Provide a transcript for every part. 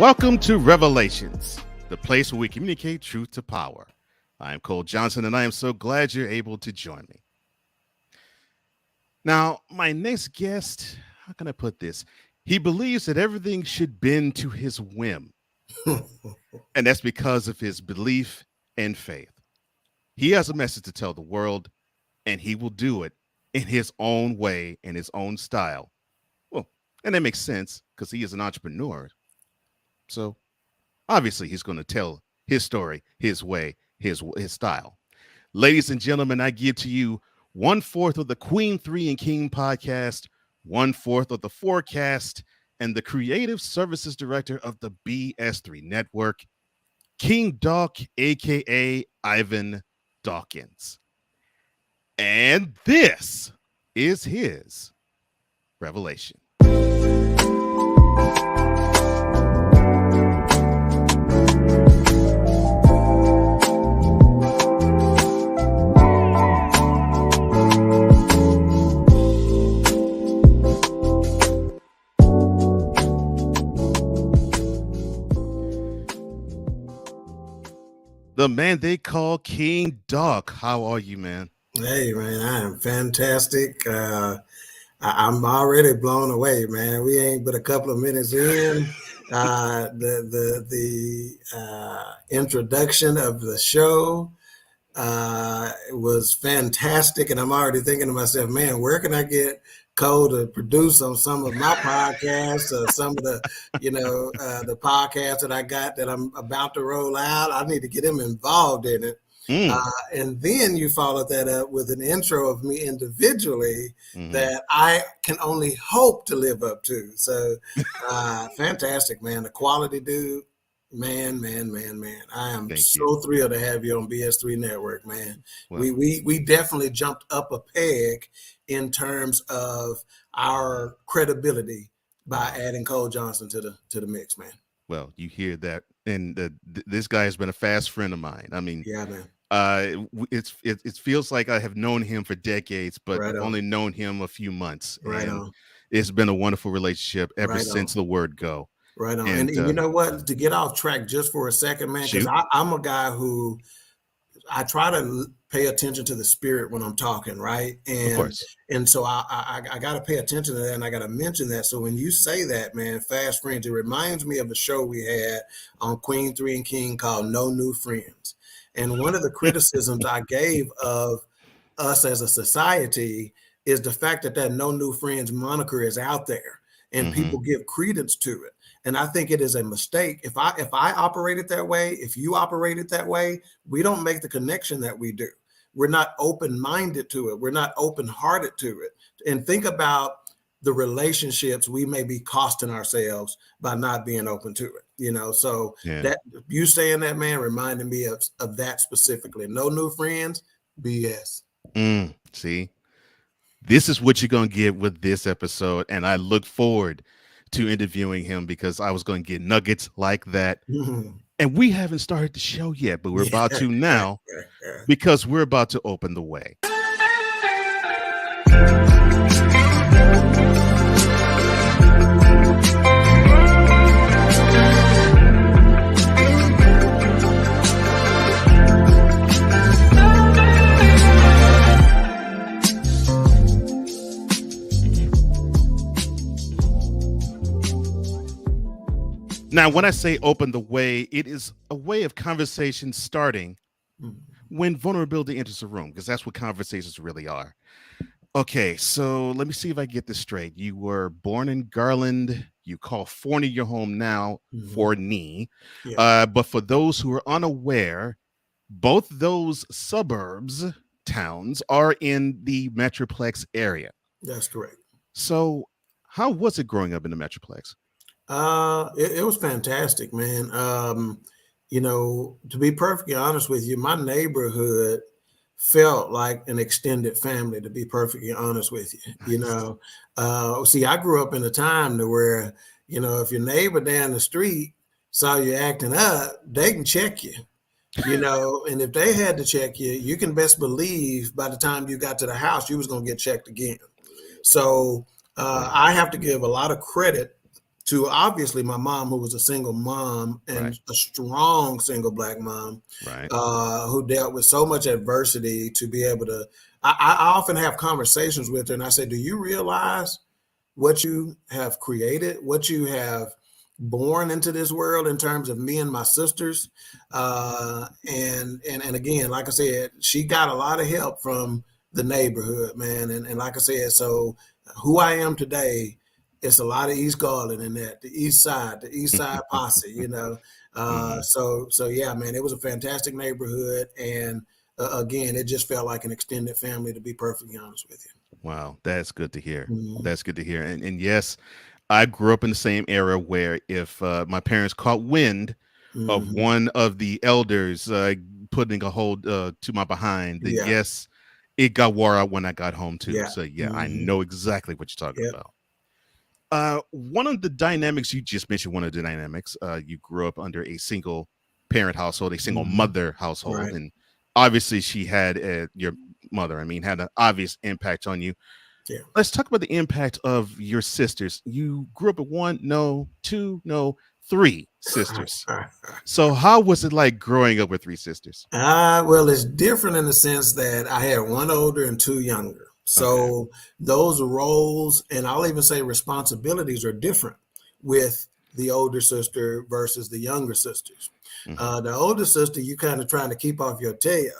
Welcome to Revelations, the place where we communicate truth to power. I am Cole Johnson, and I am so glad you're able to join me. Now, my next guest, how can I put this? He believes that everything should bend to his whim, and that's because of his belief and faith. He has a message to tell the world, and he will do it in his own way, in his own style. Well, and that makes sense because he is an entrepreneur. So obviously he's going to tell his story, his way, his style. Ladies and gentlemen, I give to you 1/4 of the Queen 3 and King podcast, 1/4 of the Forecast, and the creative services director of the BS3 network, King Doc, aka Ivan Dawkins. And this is his revelation. The man they call King Doc. How are you, man? Hey, man, I am fantastic. I'm already blown away, man. We ain't but a couple of minutes in. The introduction of the show was fantastic, and I'm already thinking to myself, man, where can I get Cole to produce on some of my podcasts or some of the, the podcasts that I got that I'm about to roll out. I need to get him involved in it. And then you followed that up with an intro of me individually that I can only hope to live up to. So fantastic, man. The quality dude, man. I am thrilled to have you on BS3 Network, man. Well, we definitely jumped up a peg in terms of our credibility by adding Cole Johnson to the mix, man. Well, you hear that, and this guy has been a fast friend of mine. I mean, yeah, man. It feels like I have known him for decades, but right only known him a few months. Right and on. It's been a wonderful relationship ever since the word go. Right on. And you know what? To get off track just for a second, man, because I'm a guy who I try to pay attention to the spirit when I'm talking, right? And of course. And so I got to pay attention to that, and I got to mention that. So when you say that, man, fast friends, it reminds me of the show we had on Queen 3 and King called No New Friends. And one of the criticisms I gave of us as a society is the fact that No New Friends moniker is out there and people give credence to it. And I think it is a mistake. If I operated that way, if you operated that way, we don't make the connection that we do. We're not open-minded to it. We're not open-hearted to it. And think about the relationships we may be costing ourselves by not being open to it. So that you saying that, man, reminded me of that specifically. No new friends, BS. See, this is what you're going to get with this episode. And I look forward to interviewing him because I was going to get nuggets like that. And we haven't started the show yet, but we're about to now because we're about to open the way. Now, when I say open the way, it is a way of conversation starting when vulnerability enters the room, because that's what conversations really are. Okay, so let me see if I get this straight. You were born in Garland. You call Forney your home now, Forney. Yeah. But for those who are unaware, both those suburbs, towns, are in the Metroplex area. That's correct. So how was it growing up in the Metroplex? It was fantastic, man. To be perfectly honest with you, my neighborhood felt like an extended family, to be perfectly honest with you. See, I grew up in a time to where, if your neighbor down the street saw you acting up, they can check you, and if they had to check you, you can best believe by the time you got to the house, you was going to get checked again. So I have to give a lot of credit to obviously my mom, who was a single mom and Right. a strong single Black mom, Right. who dealt with so much adversity to be able to. I often have conversations with her, and I say, "Do you realize what you have created, what you have born into this world in terms of me and my sisters?" And again, like I said, she got a lot of help from the neighborhood, man. And like I said, so who I am today, it's a lot of East Garland in that, the East Side posse, you know. Hmm. So yeah, man, it was a fantastic neighborhood, and again, it just felt like an extended family, to be perfectly honest with Wow, that's good to hear. you. That's good to hear. And yes, I grew up in the same era where if my parents caught wind of Hmm. one of the elders putting a hold to my behind, then Yeah, yes, it got wore out when I got home too. yeah, So yeah, I hmm, know exactly what you're talking yep. about. One of the dynamics you just mentioned, one of the dynamics, you grew up under a single parent household, a single Hmm. mother household, Right. and obviously she had your mother. I mean, had an obvious impact on you. Yeah. Let's talk about the impact of your sisters. You grew up with one, no, two, no, three sisters. So how was it like growing up with three sisters? Well, it's different in the sense that I had one older and two younger. Okay. So those roles, and I'll even say responsibilities, are different with the older sister versus the younger sisters. Hmm. The older sister, you kind of trying to keep off your tail,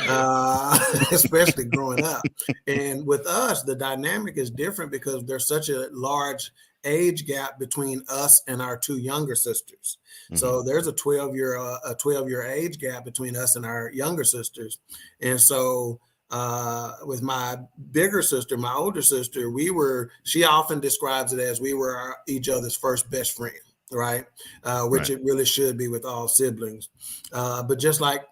uh, especially growing up. And with us, the dynamic is different because there's such a large age gap between us and our two younger sisters. Hmm. So there's a 12-year age gap between us and our younger sisters. And so with my bigger sister, my older sister, she often describes it as we were each other's first best friend, right? Which Right. it really should be with all siblings. But just like,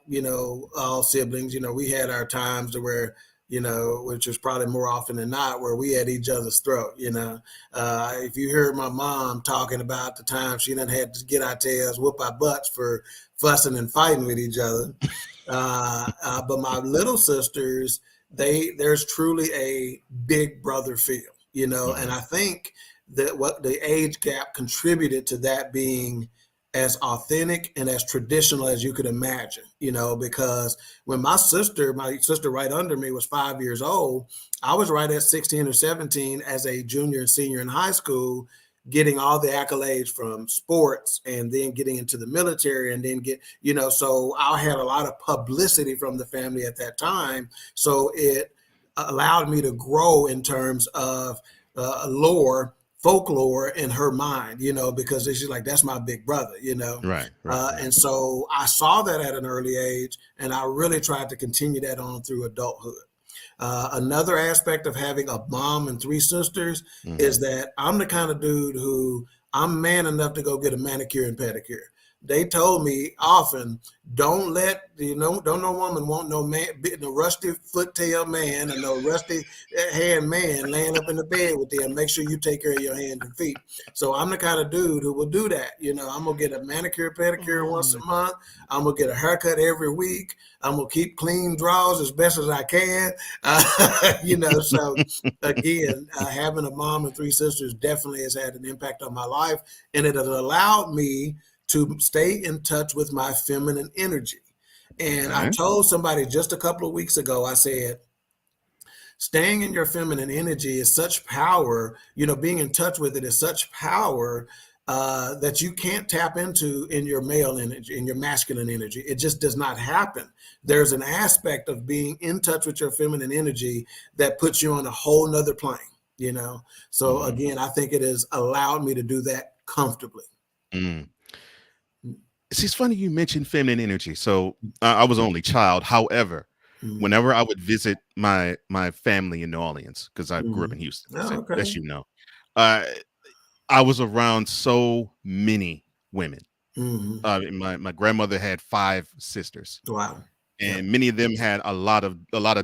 all siblings, we had our times to where, which was probably more often than not, where we had each other's throat. If you heard my mom talking about the time she done had to get our tails, whoop our butts for fussing and fighting with each other. But my little sisters, there's truly a big brother feel, and Hmm. I think that what the age gap contributed to that being as authentic and as traditional as you could imagine, because when my sister right under me was 5 years old, I was right at 16 or 17 as a junior and senior in high school, getting all the accolades from sports and then getting into the military and then so I had a lot of publicity from the family at that time. So it allowed me to grow in terms of folklore in her mind, because she's like, that's my big brother, Right. Right. Right. and so I saw that at an early age, and I really tried to continue that on through adulthood. Another aspect of having a mom and three sisters Hmm. is that I'm the kind of dude who I'm man enough to go get a manicure and pedicure. They told me often, don't no woman want no man, no rusty foot tail man or no rusty hand man laying up in the bed with them. Make sure you take care of your hands and feet. So I'm the kind of dude who will do that. I'm gonna get a manicure, pedicure once a Oh. month. I'm gonna get a haircut every week. I'm gonna keep clean drawers as best as I can. So again, having a mom and three sisters definitely has had an impact on my life, and it has allowed me to stay in touch with my feminine energy. And I Okay. told somebody just a couple of weeks ago, I said, staying in your feminine energy is such power, being in touch with it is such power that you can't tap into in your male energy, in your masculine energy. It just does not happen. There's an aspect of being in touch with your feminine energy that puts you on a whole nother plane. So Hmm. again, I think it has allowed me to do that comfortably. Mm. See, it's funny you mentioned feminine energy. So I was only child. However, Mm-hmm. whenever I would visit my family in New Orleans, because I grew up in Mm-hmm. Houston, Oh, as okay. you know, uh, I was around so many women. Mm-hmm. My grandmother had five sisters, Wow. Yep. and many of them had a lot of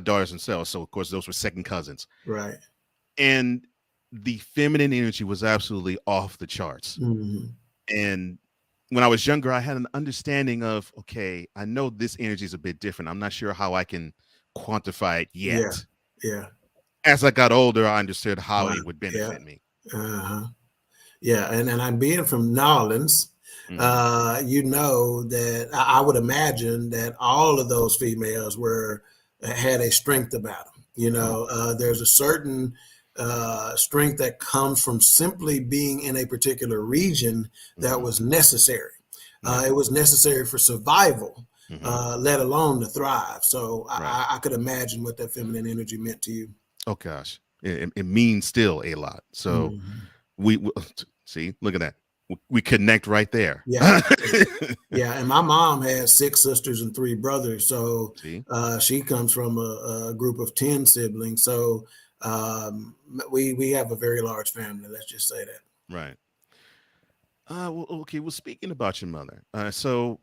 daughters themselves. So of course, those were second cousins, Right. and the feminine energy was absolutely off the charts. Mm-hmm. And when I was younger, I had an understanding of, okay, I know this energy is a bit different. I'm not sure how I can quantify it Yeah. yet. Yeah. As I got older, I understood how Wow. it would Yeah. benefit me. Uh-huh. Yeah, and I'm being from Nolans. Hmm. You know that I would imagine that all of those females were had a strength about them. You Oh. know, there's a certain strength that comes from simply being in a particular region that Hmm. was necessary. Right. It was necessary for survival, Hmm. let alone to thrive. So Right. I could imagine what that feminine energy meant to you. Oh gosh, it means still a lot. So Mhm. we see, look at that. We connect right there. Yeah. Yeah, and my mom had six sisters and three brothers, so See, she comes from a group of 10 siblings. So we have a very large family. Let's just say that. right. Well, okay. Well, speaking about your mother, so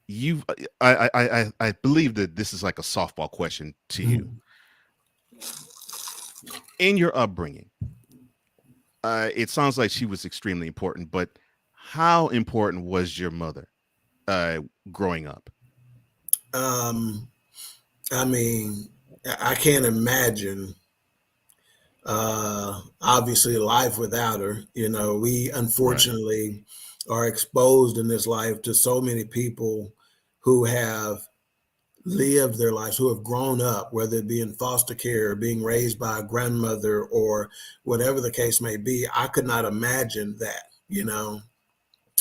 you, I believe that this is like a softball question to you. Mhm. In your upbringing, it sounds like she was extremely important, but how important was your mother uh, growing up? Um, I mean, I can't imagine obviously life without her. You know, we Right. unfortunately are exposed in this life to so many people who have lived their lives, who have grown up, whether it be in foster care or being raised by a grandmother or whatever the case may be. I could not imagine that, you know.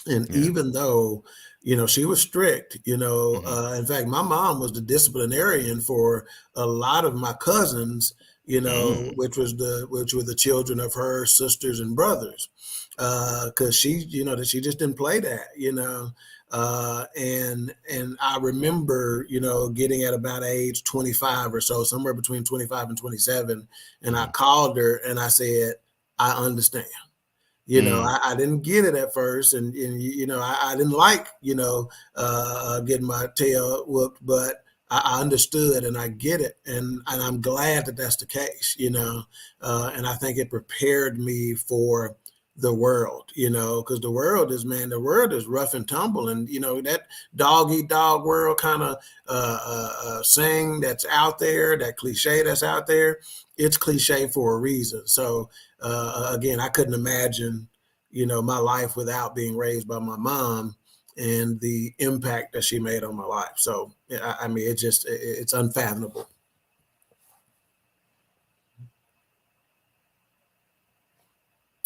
And Yeah. even though, you know, she was strict, you know, Hmm. in fact, my mom was the disciplinarian for a lot of my cousins, you know, Mm. which were the children of her sisters and brothers, because she, you know, that she just didn't play that, you know. And I remember, you know, getting at about age 25 or so, somewhere between 25 and 27, and I Hmm. called her and I said, I understand. You know, Mm. I didn't get it at first, and you know, I didn't like, you know, getting my tail whooped, but I understood and I get it, and I'm glad that that's the case, you know, and I think it prepared me for the world, you know, because the world is, man, the world is rough and tumble, and you know that dog eat dog world kind of saying that's out there, that cliche that's out there, it's cliche for a reason. So again, I couldn't imagine, you know, my life without being raised by my mom and the impact that she made on my life. So, I mean, it's unfathomable.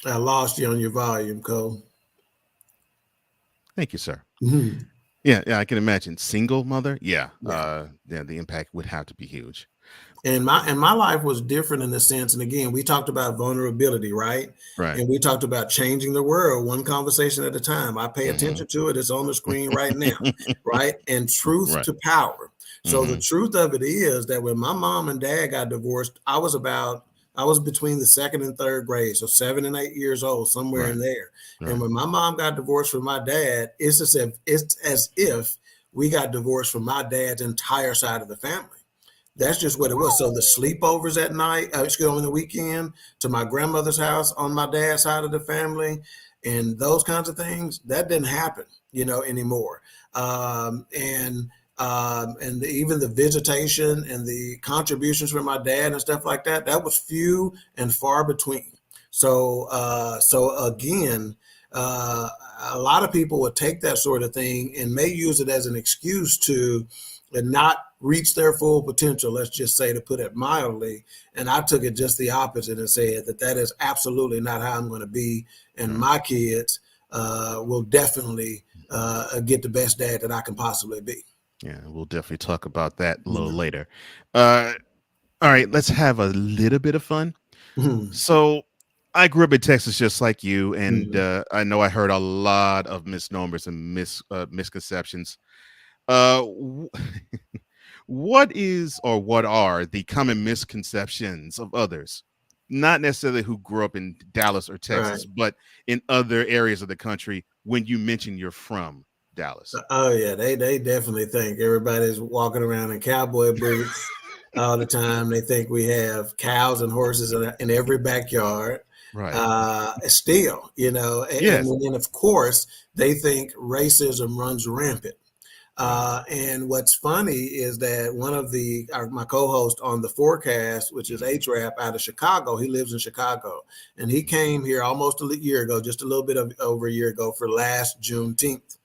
I lost you on your volume, Cole. Thank you, sir. Mhm. Yeah, yeah, I can imagine. Single mother, yeah, Yeah. yeah, the impact would have to be huge. And my life was different in a sense. And again, we talked about vulnerability, right? Right. And we talked about changing the world one conversation at a time. I pay Hmm. attention to it. It's on the screen right now, right? And truth Right. to power. So the Hmm. truth of it is that when my mom and dad got divorced, I was between the second and third grade, so 7 and 8 years old, somewhere Right. in there. And Right. when my mom got divorced from my dad, it's as if we got divorced from my dad's entire side of the family. That's just what it was. So the sleepovers at night, excuse me, on the weekend to my grandmother's house on my dad's side of the family, and those kinds of things, that didn't happen, you know, anymore. And even the visitation and the contributions from my dad and stuff like that, that was few and far between. So again, uh, a lot of people would take that sort of thing and may use it as an excuse to and not reach their full potential, let's just say, to put it mildly. And I took it just the opposite and said that that is absolutely not how I'm going to be. And Right. my kids will definitely get the best dad that I can possibly be. Yeah, we'll definitely talk about that a little You later. Uh, all right, let's have a little bit of fun. know? So, I grew up in Texas just like you, and Mhm. I know I heard a lot of misnomers and misconceptions. W- what is or what are the common misconceptions of others? Not necessarily who grew up in Dallas or Right. Texas, but in other areas of the country when you mention you're from Dallas. Oh yeah, they definitely think everybody's walking around in cowboy boots all the time. They think we have cows and horses in every backyard. Right. Still, you know, and Yes. then of course they think racism runs rampant. Wow. And what's funny is that one of my co-host on the forecast, which is Mhm. H-Rap out of Chicago, he lives in Chicago, and he came here almost a year ago, just a little bit of over a year ago for last Juneteenth.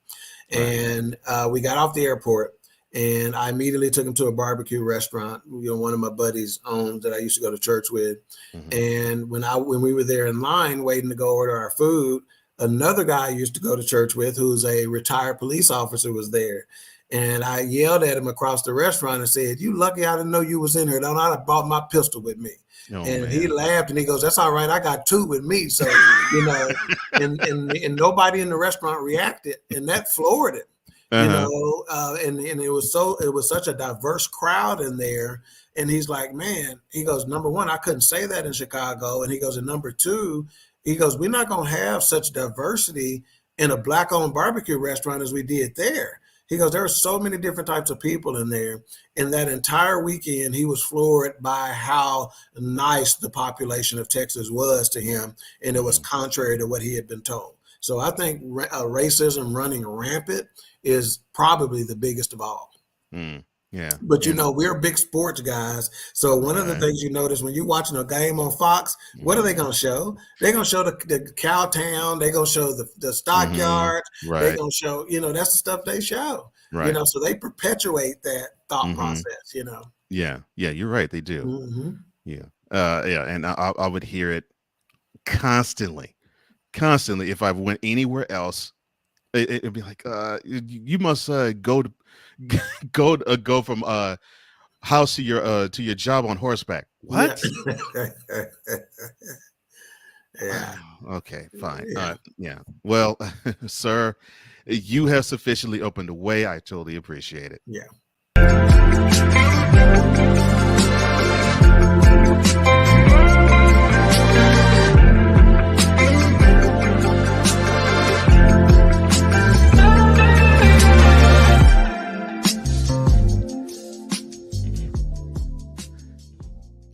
Right. And we got off the airport, and I immediately took him to a barbecue restaurant. One of my buddies owns that I used to go to church with. Mhm. And when we were there in line waiting to go order our food, another guy I used to go to church with, who's a retired police officer, was there. And I yelled at him across the restaurant and said, "You lucky I didn't know you was in here. Don't I have brought my pistol with me?" Oh And he man. laughed and he goes, "That's all right. I got two with me." So, you know, and nobody in the restaurant reacted, and that floored him. Uh-huh. And it was such a diverse crowd in there. And he's like, "Man," he goes, "number one, I couldn't say that in Chicago." And he goes, "And number two," he goes, "we're not gonna have such diversity in a black-owned barbecue restaurant as we did there." He goes, "There are so many different types of people in there." And that entire weekend, he was floored by how nice the population of Texas was to him, and it was Mhm. contrary to what he had been told. So I think racism running rampant is probably the biggest of all. Mm. Yeah. But And we're big sports guys. So one of the right. things you notice when you're watching a game on Fox, what are they Mhm. going to show? They're going to show the cow town. They're going to show the Mhm. stockyards. They're Right. going to show, that's the stuff they show, Right. so they perpetuate that thought Mhm. process. Yeah. Yeah, you're right, they do. Hmm. Yeah. Yeah, and I would hear it constantly. Constantly if I went anywhere else. It'd be like, you must go to go from house to your job on horseback. Yeah. What? Yeah. Okay, fine. Yeah. Yeah. Well, sir, you have sufficiently opened the way. I totally appreciate it. Yeah.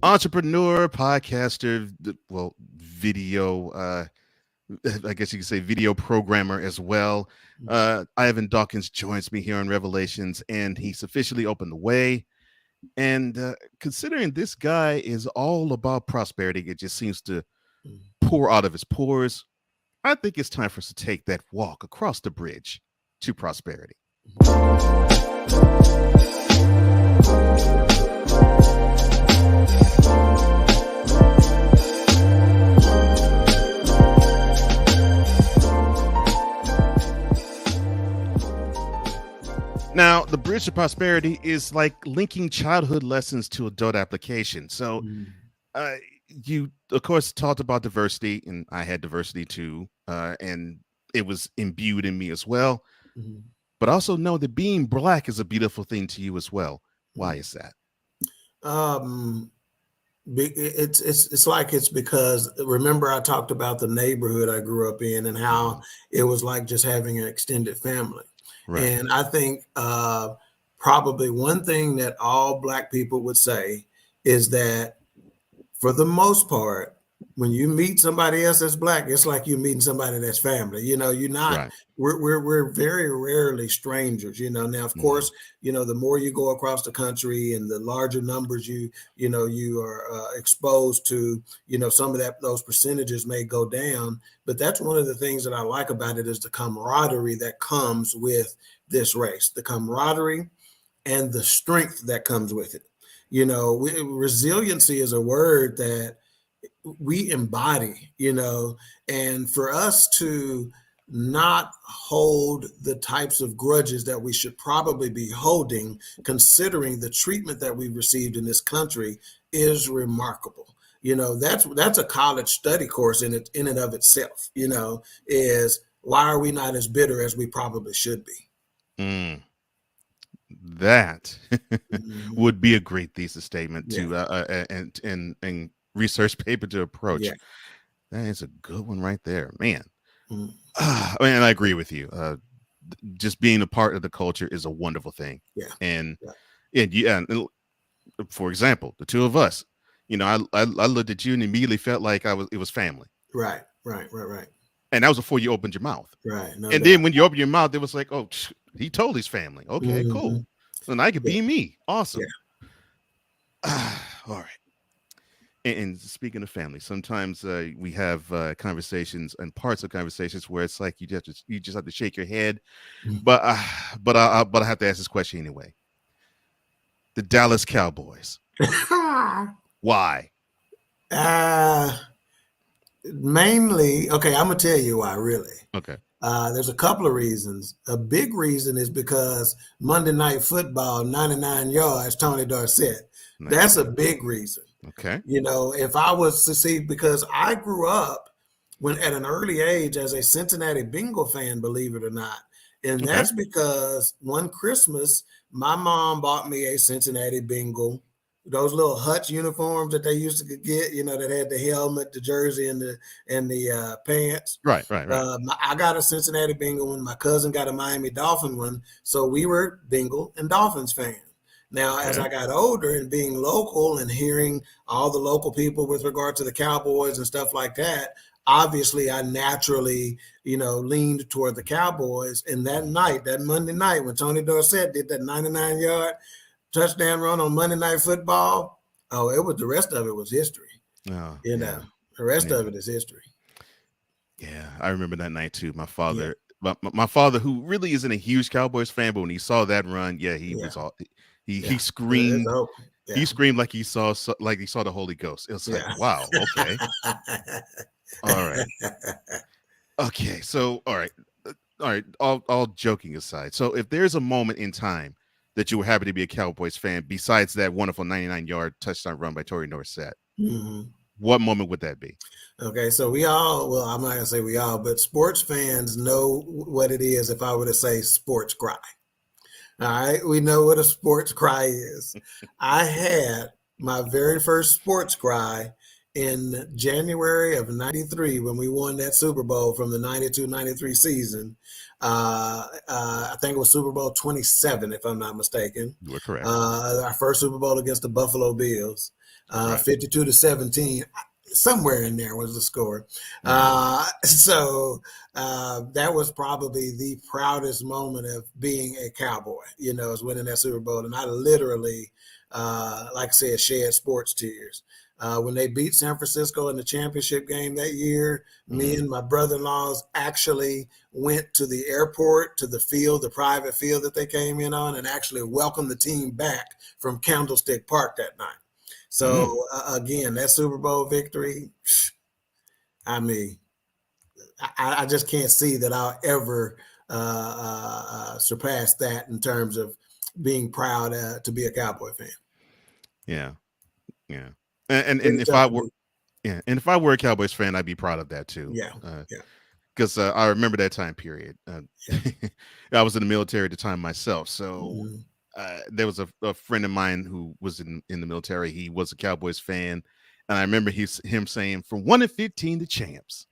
Entrepreneur, podcaster, well, video, I guess you could say video programmer as well. Ivan Dawkins joins me here on Revelations, and he's officially opened the way. And considering this guy is all about prosperity, it just seems to pour out of his pores. I think it's time for us to take that walk across the bridge to prosperity. Now, the bridge to prosperity is like linking childhood lessons to adult application. So, Mhm. uh, you, of course, talked about diversity, and I had diversity too, and it was imbued in me as well. Mhm. But also know that being black is a beautiful thing to you as well. Why is that? Um, it's like it's because remember I talked about the neighborhood I grew up in and how Mhm. it was like just having an extended family. Right. And I think probably one thing that all black people would say is that for the most part, when you meet somebody else that's black, it's like you're meeting somebody that's family. You're not. Right. We're very rarely strangers. Now of Mhm. course, the more you go across the country and the larger numbers you are exposed to, some of those percentages may go down. But that's one of the things that I like about it is the camaraderie that comes with this race, the camaraderie and the strength that comes with it. Resiliency is a word that we embody, and for us to not hold the types of grudges that we should probably be holding, considering the treatment that we've received in this country, is remarkable. That's a college study course in and of itself. Is why are we not as bitter as we probably should be? Mm. That Mhm. would be a great thesis statement Yeah, to and research paper to approach. yeah. That is a good one right there, man. Mhm. I mean, I agree with you. Just being a part of the culture is a wonderful thing, Yeah, and yeah. yeah. And for example, the two of us, I looked at you and immediately felt like it was family, Right, right, right, right, and that was before you opened your mouth. right. No And then doubt. when you open your mouth, it was like, oh, he told his family. Okay, Mm-hmm. cool. And I could Yeah. be me. Yeah. Awesome. All right. And speaking of family, sometimes we have conversations and parts of conversations where it's like you just have to shake your head. But but I have to ask this question anyway. The Dallas Cowboys. Why? uh, Mainly, okay, I'm gonna tell you why. Really, Okay. there's a couple of reasons. A big reason is because Monday Night Football, 99 yards, Tony Dorsett. That's a 99. big reason. Okay. You know, if I was to see, because I grew up when at an early age as a Cincinnati Bengal fan, believe it or not. And Okay. that's because one Christmas, my mom bought me a Cincinnati Bengal, those little Hutch uniforms that they used to get, you know, that had the helmet, the jersey, and the pants. Right. Right. Right. I got a Cincinnati Bengal one. My cousin got a Miami Dolphin one. So we were Bengal and Dolphins fans. Now, as Okay. I got older and being local and hearing all the local people with regard to the Cowboys and stuff like that, obviously I naturally, you know, leaned toward the Cowboys. And that night, that Monday night, when Tony Dorsett did that 99-yard touchdown run on Monday Night Football, oh, it was the rest of it was history. Oh, You yeah. know, the rest Yeah. of it is history. Yeah. I remember that night too. Yeah, My father, who really isn't a huge Cowboys fan, but when he saw that run, yeah, he yeah, was all yeah. he It's screamed. hope. He Yeah, screamed like like he saw the Holy Ghost. It was like, yeah. wow, okay. All right. Okay. So all right, all joking aside. So if there's a moment in time that you were happy to be a Cowboys fan, besides that wonderful 99-yard touchdown run by Tori Dorsett, Mhm. what moment would that be? Okay, so we all, well, I'm not gonna say we all, but sports fans know what it is if I were to say sports cry. All right, we know what a sports cry is. I had my very first sports cry in January of 93 when we won that Super Bowl from the 92-93 season. I think it was Super Bowl 27, if I'm not mistaken. You were correct. Our first Super Bowl against the Buffalo Bills, Right. 52-17. Somewhere in there was the score. Mm-hmm. That was probably the proudest moment of being a Cowboy, you know, is winning that Super Bowl. And I literally, like I said, shed sports tears. When they beat San Francisco in the championship game that year, me Mm-hmm. and my brother-in-laws actually went to the airport, to the field, the private field that they came in on, and actually welcomed the team back from Candlestick Park that night. Mm-hmm. So again, that Super Bowl victory, I mean, I just can't see that I'll ever surpass that in terms of being proud to be a Cowboy fan. Yeah. Yeah. And Pretty if tough I to were beat. yeah, and if I were a Cowboys fan, I'd be proud of that too. Yeah, yeah, Because I remember that time period. yeah. I was in the military at the time myself, so Mhm. there was a friend of mine who was in the military. He was a Cowboys fan, and I remember him saying, "From 1-15, the champs."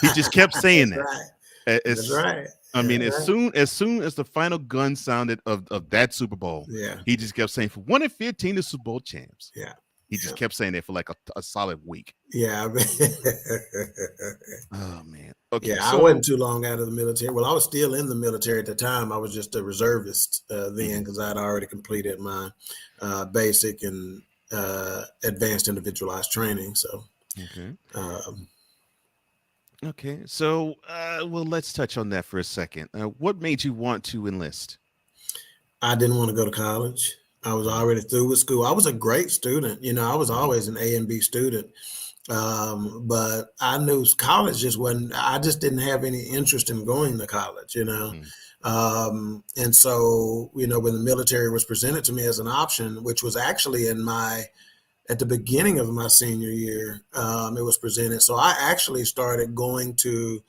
He just kept saying That's that. right. That's As right. I mean, That's right. as soon as the final gun sounded of that Super Bowl, Yeah, he just kept saying, "From 1-15, the Super Bowl champs." yeah, He just yeah, kept saying that for like a solid week. yeah. Oh man. Okay, Yeah, I so wasn't too long out of the military. Well, I was still in the military at the time. I was just a reservist then mhm, because I'd already completed my basic and advanced individualized training. So, okay. um, Okay, so well, let's touch on that for a second. What made you want to enlist? I didn't want to go to college. I was Mm, already through with school. I was a great student. You know, I was mhm, always an A and B student. But I knew college just wasn't, I just didn't have any interest in going to college, you know. mm, And so, you know, when the military was presented to me as an option, which was actually at the beginning of my senior year, it was presented. So I actually started going to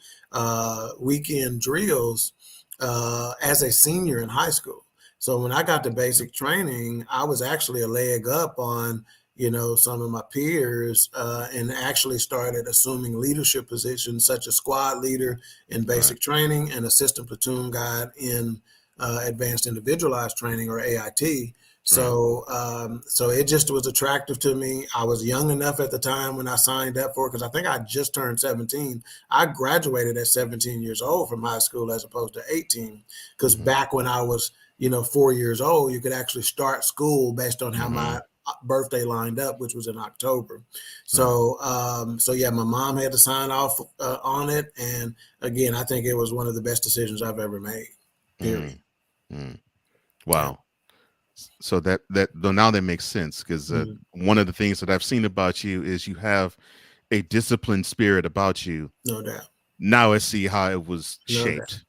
weekend drills as a senior in high school. So when I got to basic training, I was actually a leg up on, you know, some of my peers, and actually started assuming leadership positions such as squad leader in right. basic training and assistant platoon guide in advanced individualized training, or AIT. Right. So it just was attractive to me. I was young enough at the time when I signed up for it because I think I just turned 17. I graduated at 17 years old from high school as opposed to 18. Because Mm-hmm. back when I was, 4 years old, you could actually start school based on how Mm-hmm. my birthday lined up, which was in October. Right. So yeah, my mom had to sign off on it, and again, I think it was one of the best decisions I've ever made. Period. Mm. Mm. Yeah. Wow. So that though now that makes sense because Mhm. one of the things that I've seen about you is you have a disciplined spirit about you. No doubt. Now I see how it was No doubt. shaped.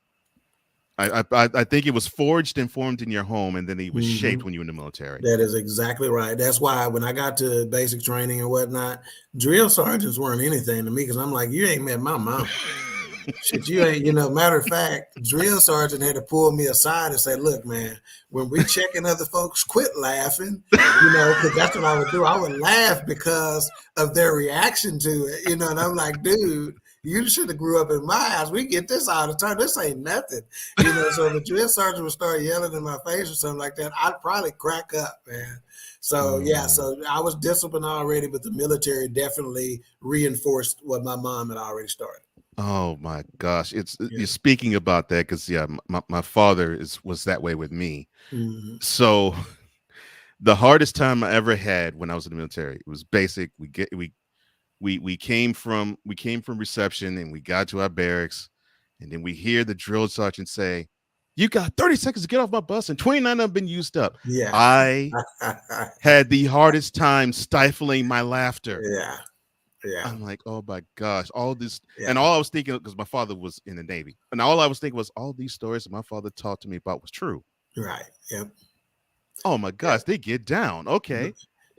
I think it was forged and formed in your home, and then it was Hmm. shaped when you were in the military. That is exactly right. That's why when I got to basic training and whatnot, drill sergeants weren't anything to me because I'm like, you ain't met my mama. Shit, you ain't, matter of fact, drill sergeant had to pull me aside and say, look, man, when we checking other folks, quit laughing, because that's what I would do. I would laugh because of their reaction to it, and I'm like, dude, you should have grew up in my house. We get this all the time. This ain't nothing, So if a drill sergeant would start yelling in my face or something like that, I'd probably crack up, man. So yeah, Mm. so I was disciplined already, but the military definitely reinforced what my mom had already started. Oh my gosh, it's Yeah. you're speaking about that because yeah, my father was that way with me. Mhm. So the hardest time I ever had when I was in the military, it was basic. We came from reception and we got to our barracks, and then we hear the drill sergeant say, "You got 30 seconds to get off my bus, and 29 of them have been used up." Yeah. I had the hardest time stifling my laughter. Yeah. Yeah. I'm like, oh my gosh, all this, Yeah. and all I was thinking because my father was in the Navy, and all I was thinking was all these stories that my father taught to me about was true. Right. Yep. Oh my Yep. gosh, they get down, But okay,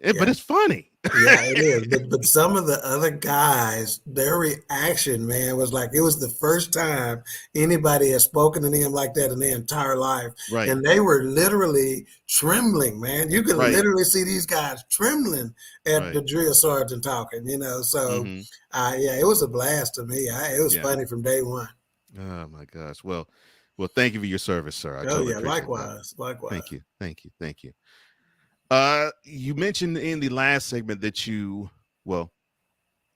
yeah. but it's funny. Yeah, it is. But some of the other guys, their reaction, man, was like it was the first time anybody had spoken to them like that in their entire life. Right, And they were literally trembling, man. You could right, literally see these guys trembling at right. the drill sergeant talking. So Hmm. yeah, it was a blast to me. It was Yeah. funny from day one. Oh my gosh. Well, thank you for your service, sir. I Oh totally yeah, appreciate that. likewise. Likewise. Thank you, thank you, thank you. You mentioned in the last segment that well,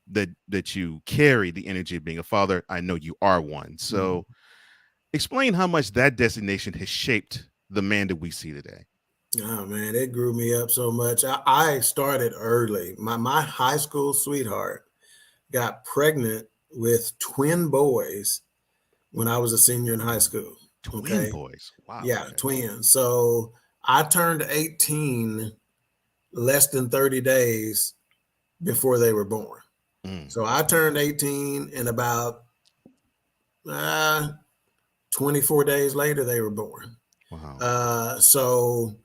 that you carry the energy of being a father. I know you are one. Mhm. So explain how much that designation has shaped the man that we see today. Oh man, it grew me up so much. I started early. My high school sweetheart got pregnant with twin boys when I was a senior in high school. Twin Okay. boys. Wow. Yeah, Okay. twins. So I turned 18 less than 30 days before they were born. Mm, So I turned 18 and about uh, 24 days later, they were born. wow. So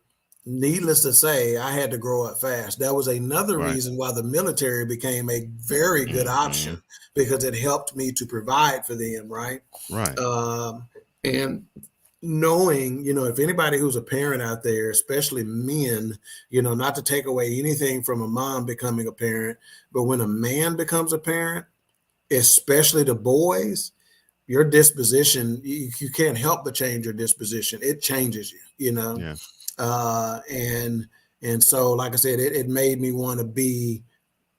needless to say, I had to grow up fast. That was another Right. reason why the military became a very good Hmm. option because it helped me to provide for them, right? Right. And knowing, if anybody who's a parent out there, especially men, not to take away anything from a mom becoming a parent, but when a man becomes a parent, especially the boys, your disposition, you can't help but change your disposition. It changes you. Yeah. And so, like I said, it made me want to be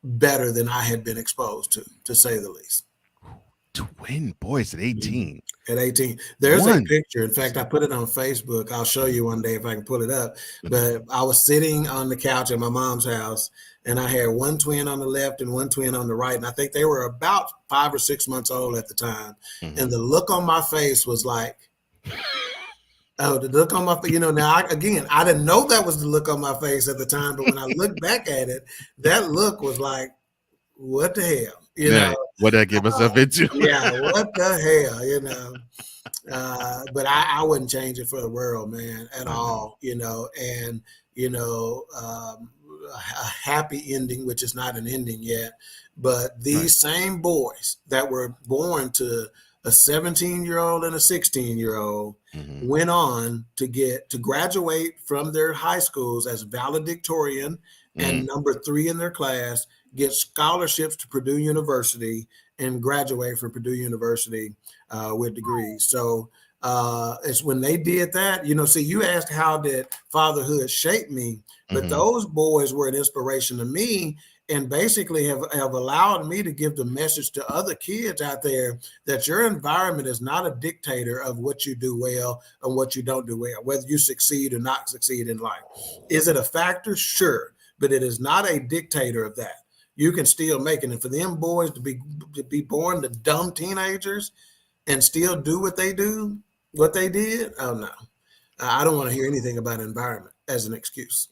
better than I had been exposed to say the least. Twin boys at Mhm. 18. At 18, there's a One. picture. In fact, I put it on Facebook. I'll show you one day if I can pull it up. But I was sitting on the couch at my mom's house, and I had one twin on the left and one twin on the right. And I think they were about 5 or 6 months old at the time. And Hmm. the look on my face was like, oh, the look on my face. Now, again, I didn't know that was the look on my face at the time. But when I look back at it, that look was like, what the hell? Yeah. What did I get myself into? Yeah, what the hell? But I wouldn't change it for the world, man, at I know. all. And you know, a happy ending, which is not an ending yet. But Right. these same boys that were born to a 17-year-old and a 16-year-old Hmm. went on to graduate from their high schools as valedictorian and Mm. number three in their class, get scholarships to Purdue University, and graduate from Purdue University with degrees. So It's when they did that, see, you asked how did fatherhood shape me, but those boys were an inspiration to me and basically have allowed me to give the message to other kids out there that your environment is not a dictator of what you do well and what you don't do well, whether you succeed or not succeed in life. Is it a factor? Sure, but it is not a dictator of that. You can still make it. And for them boys to be born to dumb teenagers and still do what they did, oh no. I don't want to hear anything about environment as an excuse.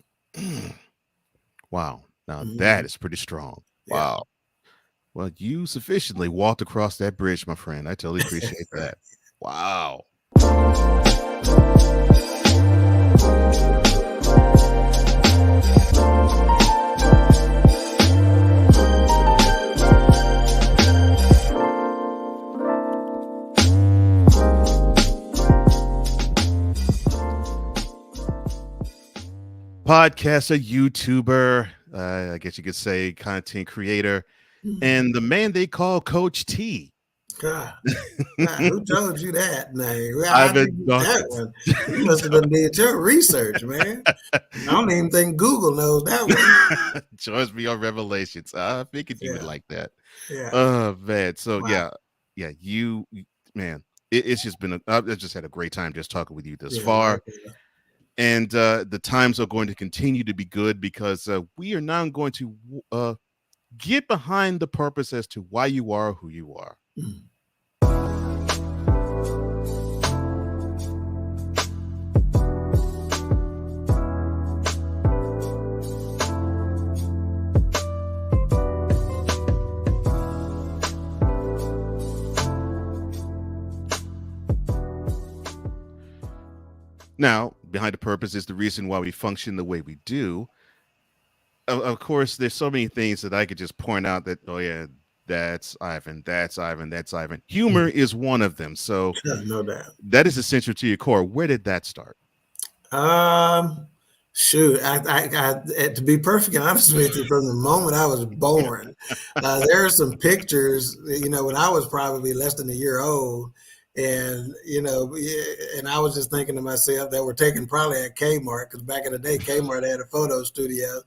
Wow. Now that is pretty strong. Wow. Yeah. Well, you sufficiently walked across that bridge, my friend. I totally appreciate that. Wow. Podcaster, YouTuber, I guess you could say content creator, and the man they call Coach T. God, who told you that name? I've been Dawkins. You must have done did your research, man. I don't even think Google knows that one. Joins me on Revelations. I figured you would like that. Yeah. Oh man. So wow. yeah. You, man. It's just been. I've just had a great time just talking with you this far. Yeah. And the times are going to continue to be good because we are now going to get behind the purpose as to why you are who you are. Now, behind the purpose is the reason why we function the way we do. Of course, there's so many things that I could just point out that, oh yeah, that's Ivan, that's Ivan, that's Ivan. Humor is one of them. So no doubt. That is essential to your core. Where did that start? Shoot, I to be perfectly honest with you, from the moment I was born, there are some pictures, when I was probably less than a year old. And, and I was just thinking to myself that were taken probably at Kmart, because back in the day, Kmart had a photo studio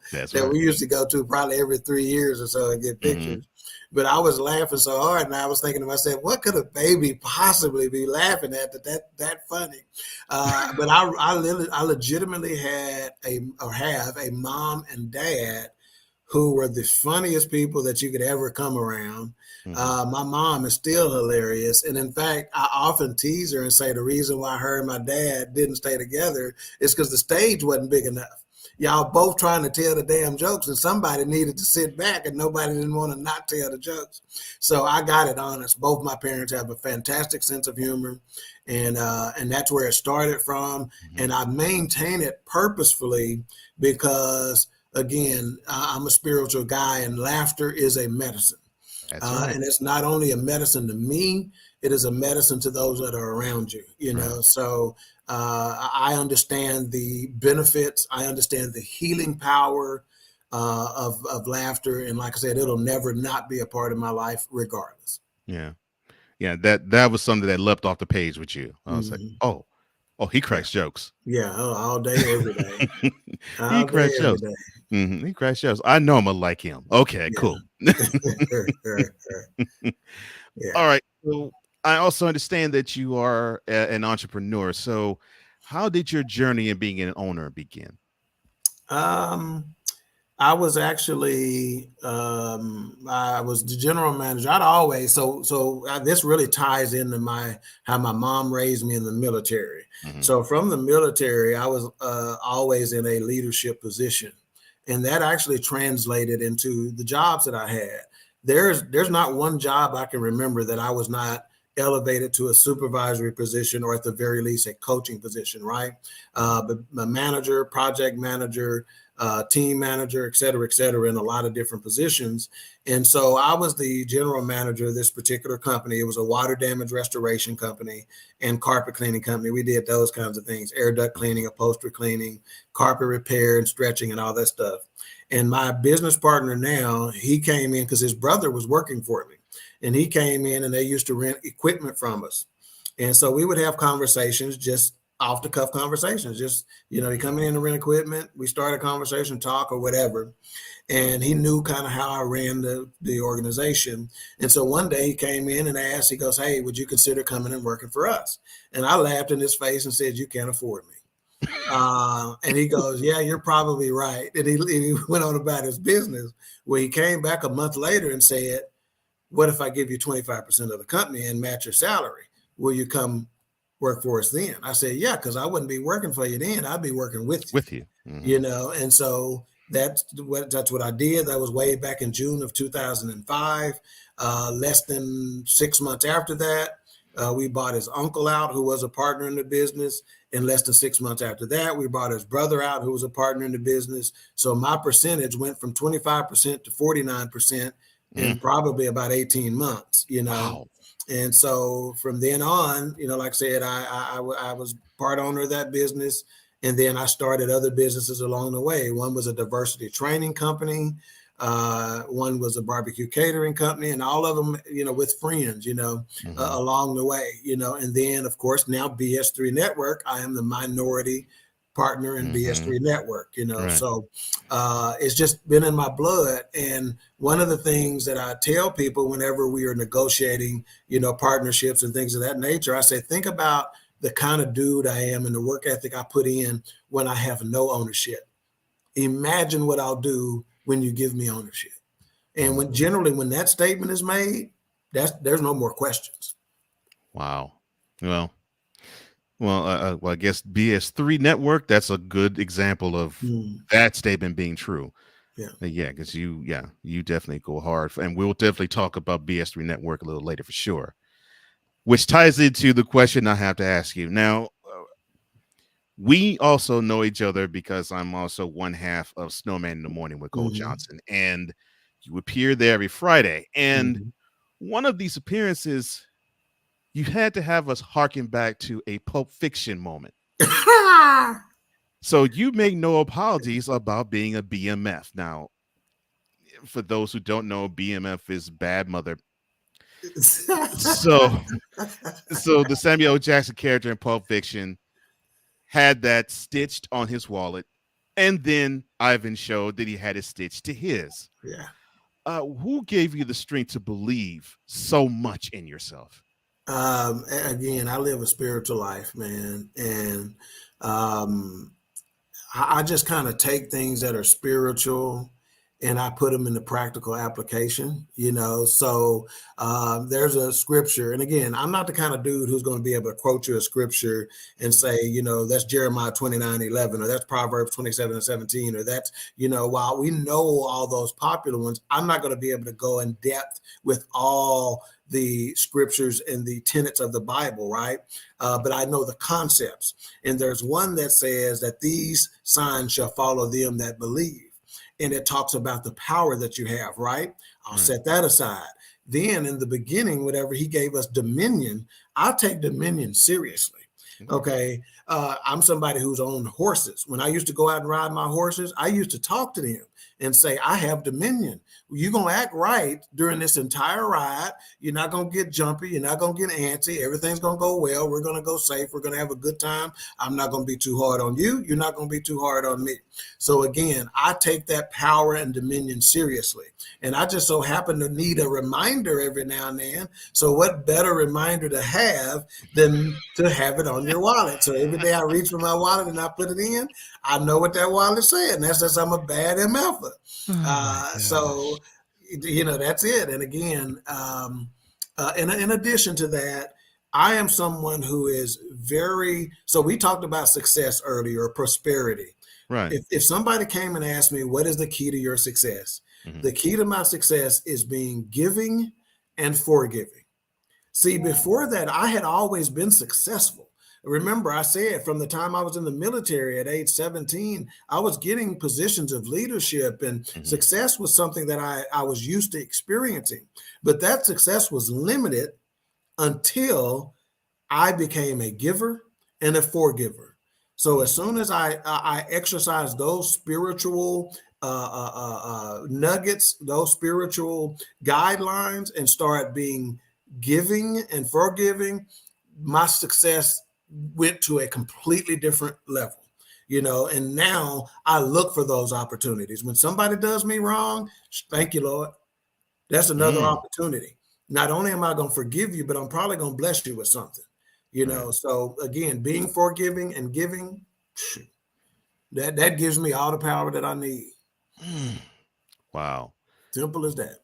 we used to go to probably every 3 years or so and get pictures. But I was laughing so hard, and I was thinking to myself, what could a baby possibly be laughing at that funny? But I legitimately have a mom and dad who were the funniest people that you could ever come around. My mom is still hilarious. And in fact, I often tease her and say the reason why her and my dad didn't stay together is because the stage wasn't big enough. Y'all both trying to tell the damn jokes, and somebody needed to sit back, and nobody didn't want to not tell the jokes. So I got it honest. Both my parents have a fantastic sense of humor, and that's where it started from. And I maintain it purposefully because, again, I'm a spiritual guy, and laughter is a medicine. That's right. And it's not only a medicine to me, it is a medicine to those that are around you, right. So I understand the benefits. I understand the healing power of laughter. And like I said, it'll never not be a part of my life regardless. Yeah. Yeah. That was something that leapt off the page with you. I was like, oh, he cracks jokes. Yeah. All day, every day. He cracks jokes. He cracks jokes. I know I'm gonna like him. Okay, cool. All right. So I also understand that you are an entrepreneur. So how did your journey in being an owner begin? I was actually, I was the general manager. I'd always, this really ties into how my mom raised me in the military. So from the military, I was always in a leadership position. And that actually translated into the jobs that I had. There's not one job I can remember that I was not elevated to a supervisory position, or at the very least a coaching position, right? But my manager, project manager, team manager, et cetera, in a lot of different positions. And so I was the general manager of this particular company. It was a water damage restoration company and carpet cleaning company. We did those kinds of things: air duct cleaning, upholstery cleaning, carpet repair and stretching and all that stuff. And my business partner now, he came in because his brother was working for me. And he came in and they used to rent equipment from us. And so we would have conversations, just off the cuff conversations. Just, he coming in to rent equipment, we start a conversation, talk or whatever. And he knew kind of how I ran the organization. And so one day he came in and asked, he goes, "Hey, would you consider coming and working for us?" And I laughed in his face and said, "You can't afford me." And he goes, "Yeah, you're probably right." And he went on about his business. Well, he came back a month later and said, "What if I give you 25% of the company and match your salary? Will you come work for us then?" I said, "Yeah, because I wouldn't be working for you then. I'd be working with you." With you. Mm-hmm. And so that's what I did. That was way back in June of 2005. Less than 6 months after that, we bought his uncle out, who was a partner in the business. And less than 6 months after that, we brought his brother out, who was a partner in the business. So my percentage went from 25% to 49% in probably about 18 months, Wow. And so from then on, like I said, I was part owner of that business. And then I started other businesses along the way. One was a diversity training company. One was a barbecue catering company, and all of them, with friends, along the way, and then of course now BS3 Network, I am the minority partner in BS3 Network, Right. so it's just been in my blood. And one of the things that I tell people whenever we are negotiating, partnerships and things of that nature, I say, think about the kind of dude I am and the work ethic I put in when I have no ownership. Imagine what I'll do when you give me ownership. And when that statement is made, there's no more questions. Wow. Well, well, I guess BS3 Network, that's a good example of that statement being true. Yeah. Yeah, because you definitely go hard. And we'll definitely talk about BS3 Network a little later for sure. Which ties into the question I have to ask you. Now, we also know each other because I'm also one half of Snowman in the Morning with Cole Johnson. And you appear there every Friday. And one of these appearances, you had to have us harken back to a Pulp Fiction moment. So you make no apologies about being a BMF. Now, for those who don't know, BMF is bad mother. So the Samuel L. Jackson character in Pulp Fiction had that stitched on his wallet, and then Ivan showed that he had it stitched to his. Yeah. Who gave you the strength to believe so much in yourself? Again, I live a spiritual life, man, and I just kind of take things that are spiritual and I put them into practical application, So there's a scripture. And again, I'm not the kind of dude who's going to be able to quote you a scripture and say, that's Jeremiah 29:11, or that's Proverbs 27:17, or that's, while we know all those popular ones, I'm not going to be able to go in depth with all the scriptures and the tenets of the Bible, right? But I know the concepts. And there's one that says that these signs shall follow them that believe. And it talks about the power that you have, right? I'll set that aside. Then in the beginning, whenever he gave us dominion, I take dominion seriously. Okay. I'm somebody who's owned horses. When I used to go out and ride my horses, I used to talk to them and say, I have dominion. You're going to act right during this entire ride. You're not going to get jumpy. You're not going to get antsy. Everything's going to go well. We're going to go safe. We're going to have a good time. I'm not going to be too hard on you. You're not going to be too hard on me. So again, I take that power and dominion seriously. And I just so happen to need a reminder every now and then. So what better reminder to have than to have it on your wallet? So every day I reach for my wallet and I put it in, I know what that wallet said. And that's just, I'm a bad MFer. So, that's it. And again, in addition to that, I am someone who is so we talked about success earlier, prosperity. Right. If somebody came and asked me, what is the key to your success? The key to my success is being giving and forgiving. See, before that, I had always been successful. Remember, I said from the time I was in the military at age 17, I was getting positions of leadership, and success was something that I was used to experiencing. But that success was limited until I became a giver and a forgiver. So as soon as I exercised those spiritual nuggets, those spiritual guidelines, and start being giving and forgiving, my success went to a completely different level, and now I look for those opportunities. When somebody does me wrong, thank you, Lord. That's another opportunity. Not only am I going to forgive you, but I'm probably going to bless you with something, Right. So again, being forgiving and giving, that gives me all the power that I need. Wow. Simple as that.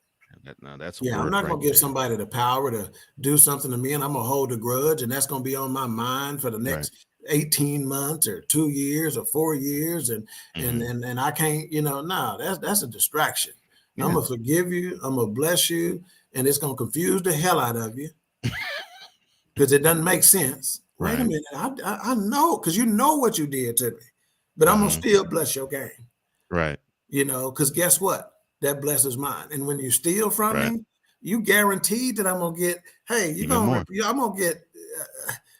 Now that's a Yeah, I'm word not right gonna give there. somebody the power to do something to me, and I'm gonna hold a grudge, and that's gonna be on my mind for the Right. next 18 months or 2 years or 4 years, and and Hmm. and and I can't, no, that's a distraction. I'm Yeah. gonna forgive you, I'm gonna bless you, and it's gonna confuse the hell out of you because it doesn't make sense. Wait a Right. minute, I know because you know what you did to me, but I'm gonna Hmm. still bless your game. Right. Because guess what? That blesses mine. And when you steal from Right. me, you guaranteed that I'm gonna get. Hey, Even more. I'm gonna get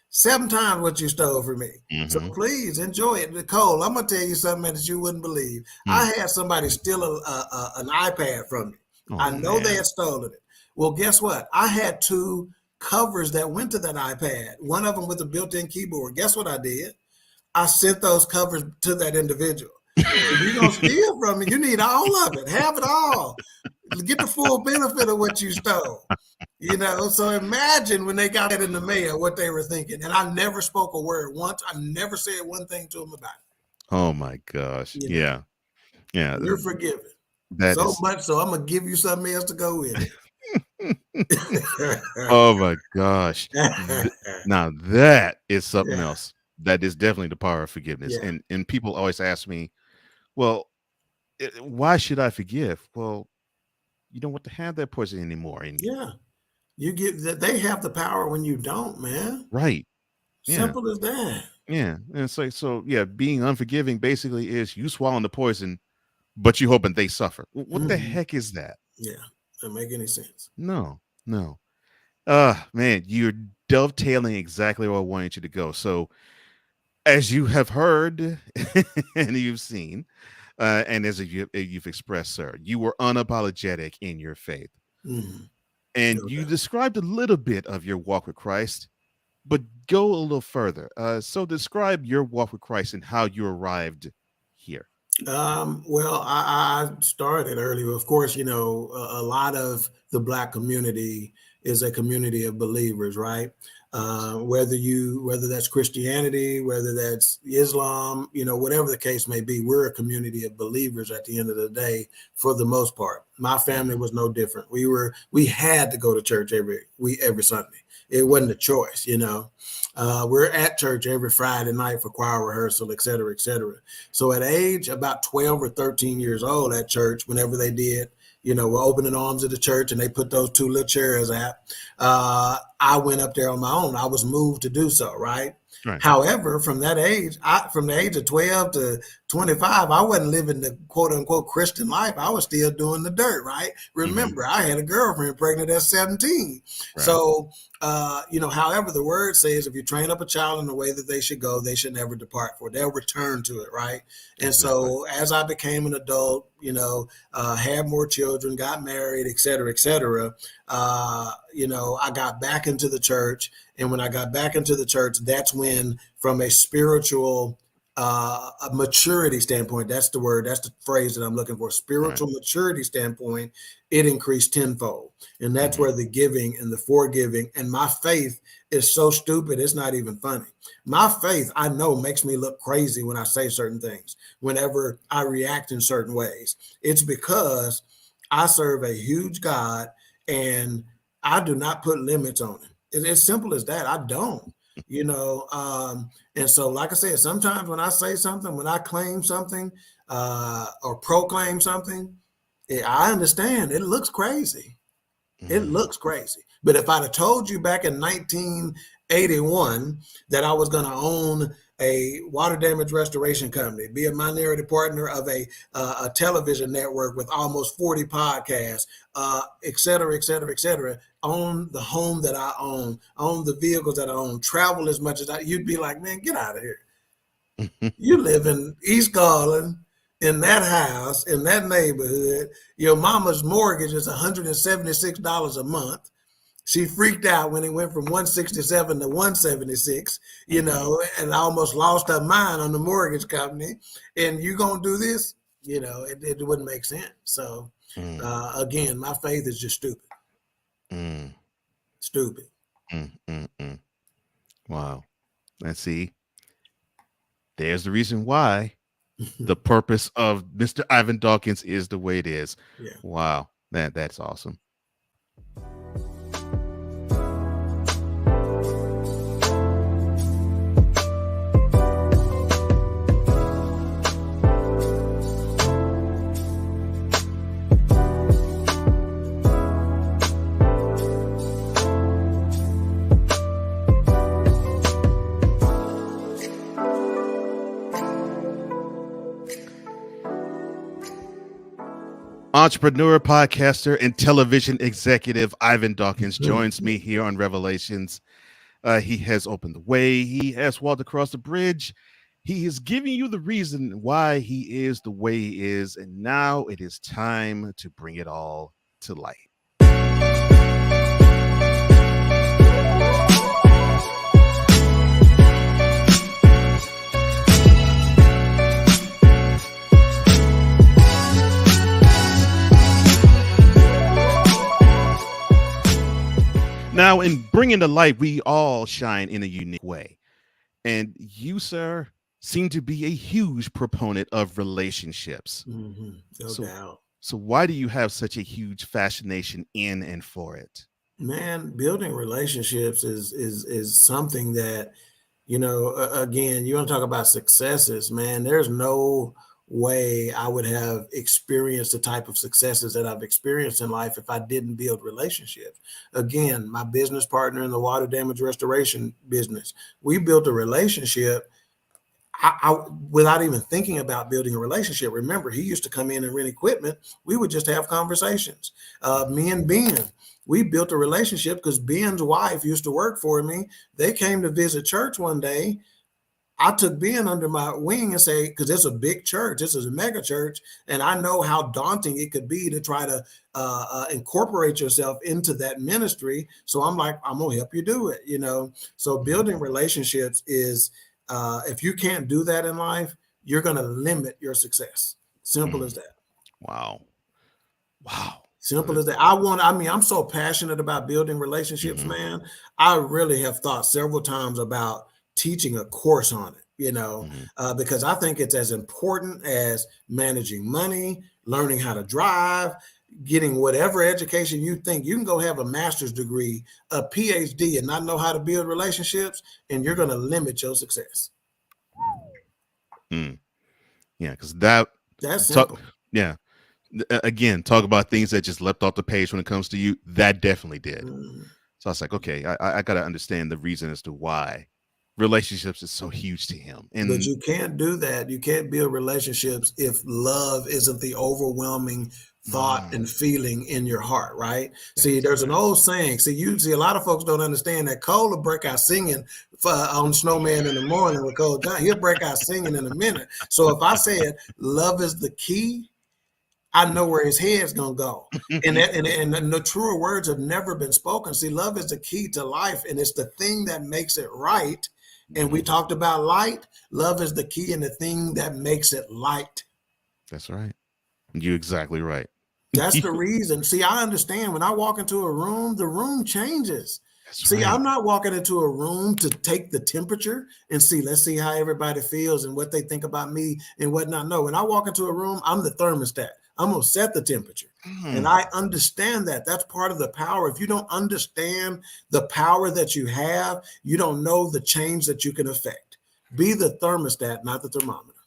7 times what you stole from me. So Hmm. please enjoy it, Nicole. I'm gonna tell you something that you wouldn't believe. Hmm. I had somebody steal an iPad from me. Oh I know they man. had stolen it. Well, guess what? I had 2 covers that went to that iPad. One of them with a built-in keyboard. Guess what I did? I sent those covers to that individual. If you're gonna steal from me, you need all of it. Have it all. Get the full benefit of what you stole. So imagine when they got it in the mail, what they were thinking. And I never spoke a word once. I never said one thing to them about Oh my gosh. it. Yeah. Yeah. You're forgiven. That So is. much so I'm gonna give you something else to go with it. Oh my gosh. Now that is something Yeah, else. That is definitely the power of forgiveness. yeah, And people always ask me, well, why should I forgive? Well, you don't want to have that poison anymore in you. yeah. You get that they have the power when you don't, man. Right. Yeah. Simple as that. Yeah. And it's like, so yeah, being unforgiving basically is you swallowing the poison, but you hoping they suffer. What the Mhm. heck is that? Yeah, doesn't make any sense. No, no. Man, you're dovetailing exactly where I wanted you to go. So as you have heard and you've seen, and as you've expressed, sir, you were unapologetic in your faith. Mhm. And No you doubt. described a little bit of your walk with Christ, but go a little further. So describe your walk with Christ and how you arrived here. Well, I started earlier. Of course, a lot of the Black community is a community of believers, right? Whether that's Christianity, whether that's Islam, whatever the case may be, we're a community of believers at the end of the day, for the most part. My family Hmm. was no different. We had to go to church every Sunday. It wasn't a choice. We're at church every Friday night for choir rehearsal, et cetera, et cetera. So at age about 12 or 13 years old at church, whenever they did, we're opening arms of the church and they put those 2 little chairs out. I went up there on my own. I was moved to do so, right? Right. However, from that age, from the age of 12 to 25, I wasn't living the quote unquote Christian life. I was still doing the dirt, right? Hmm. Remember, I had a girlfriend pregnant at 17. Right. So, however, the word says if you train up a child in the way that they should go, they should never depart for it. They'll return to it, right? And Exactly. so as I became an adult, had more children, got married, et cetera, et cetera, I got back into the church. And when I got back into the church, that's when, from a spiritual a maturity standpoint, that's the word, that's the phrase that I'm looking for, Right. spiritual maturity standpoint, it increased tenfold. And that's Hmm. where the giving and the forgiving and my faith is so stupid, it's not even funny. My faith, I know, makes me look crazy when I say certain things, whenever I react in certain ways. It's because I serve a huge God and I do not put limits on him. It's as simple as that. I don't, you know. And so, like I said, sometimes when I say something, when I claim something or proclaim something, I understand it looks crazy. It Hmm. looks crazy. But if I'd have told you back in 1981 that I was going to own a water damage restoration company, be a minority partner of a television network with almost 40 podcasts, et cetera, et cetera, et cetera, own the home that I own the vehicles that I own, travel as much as you'd be like, man, get out of here. You live in East Garland, in that house, in that neighborhood. Your mama's mortgage is $176 a month. She freaked out when it went from 167 to 176, and almost lost her mind on the mortgage company. And you gonna do this? It wouldn't make sense. So Mm, again, my faith is just stupid. mm, Stupid. mm. Wow. Let's see. There's the reason why the purpose of Mr. Ivan Dawkins is the way it is. Yeah. Wow. That's awesome. Entrepreneur, podcaster, and television executive Ivan Dawkins joins me here on Revelations. He has opened the way. He has walked across the bridge. He is giving you the reason why he is the way he is. And now it is time to bring it all to light. Now, in bringing the light, we all shine in a unique way. And you, sir, seem to be a huge proponent of relationships. No doubt. So why do you have such a huge fascination in and for it? Man, building relationships is something that, again, you want to talk about successes, man. There's no way I would have experienced the type of successes that I've experienced in life if I didn't build relationships. Again, my business partner in the water damage restoration business, we built a relationship without even thinking about building a relationship. Remember, he used to come in and rent equipment. We would just have conversations. Me and Ben, we built a relationship because Ben's wife used to work for me. They came to visit church one day. I took Ben under my wing and say, because it's a big church, this is a mega church, and I know how daunting it could be to try to incorporate yourself into that ministry. So I'm like, I'm gonna help you do it, So building relationships is, if you can't do that in life, you're gonna limit your success. Simple as that. Wow. Simple as that. I'm so passionate about building relationships, man. I really have thought several times about teaching a course on it, because I think it's as important as managing money, learning how to drive, getting whatever education you think. You can go have a master's degree, a PhD, and not know how to build relationships, and you're going to limit your success. Yeah, because that's simple. Yeah. Again, talk about things that just leapt off the page when it comes to you. That definitely did. So I was like, okay, I got to understand the reason as to why relationships is so huge to him. But you can't do that. You can't build relationships if love isn't the overwhelming thought and feeling in your heart, right? See, there's an old saying. See, a lot of folks don't understand that Cole will break out singing on Snowman in the Morning with Cole John. He'll break out singing in a minute. So if I said love is the key, I know where his head's gonna go. And the truer words have never been spoken. See, love is the key to life, and it's the thing that makes it right. And we talked about light. Love is the key and the thing that makes it light. That's right. You're exactly right. That's the reason. See, I understand when I walk into a room, the room changes. See, I'm not walking into a room to take the temperature and let's see how everybody feels and what they think about me and whatnot. No, when I walk into a room, I'm the thermostat. I'm going to set the temperature. And I understand that. That's part of the power. If you don't understand the power that you have, you don't know the change that you can affect. Be the thermostat, not the thermometer.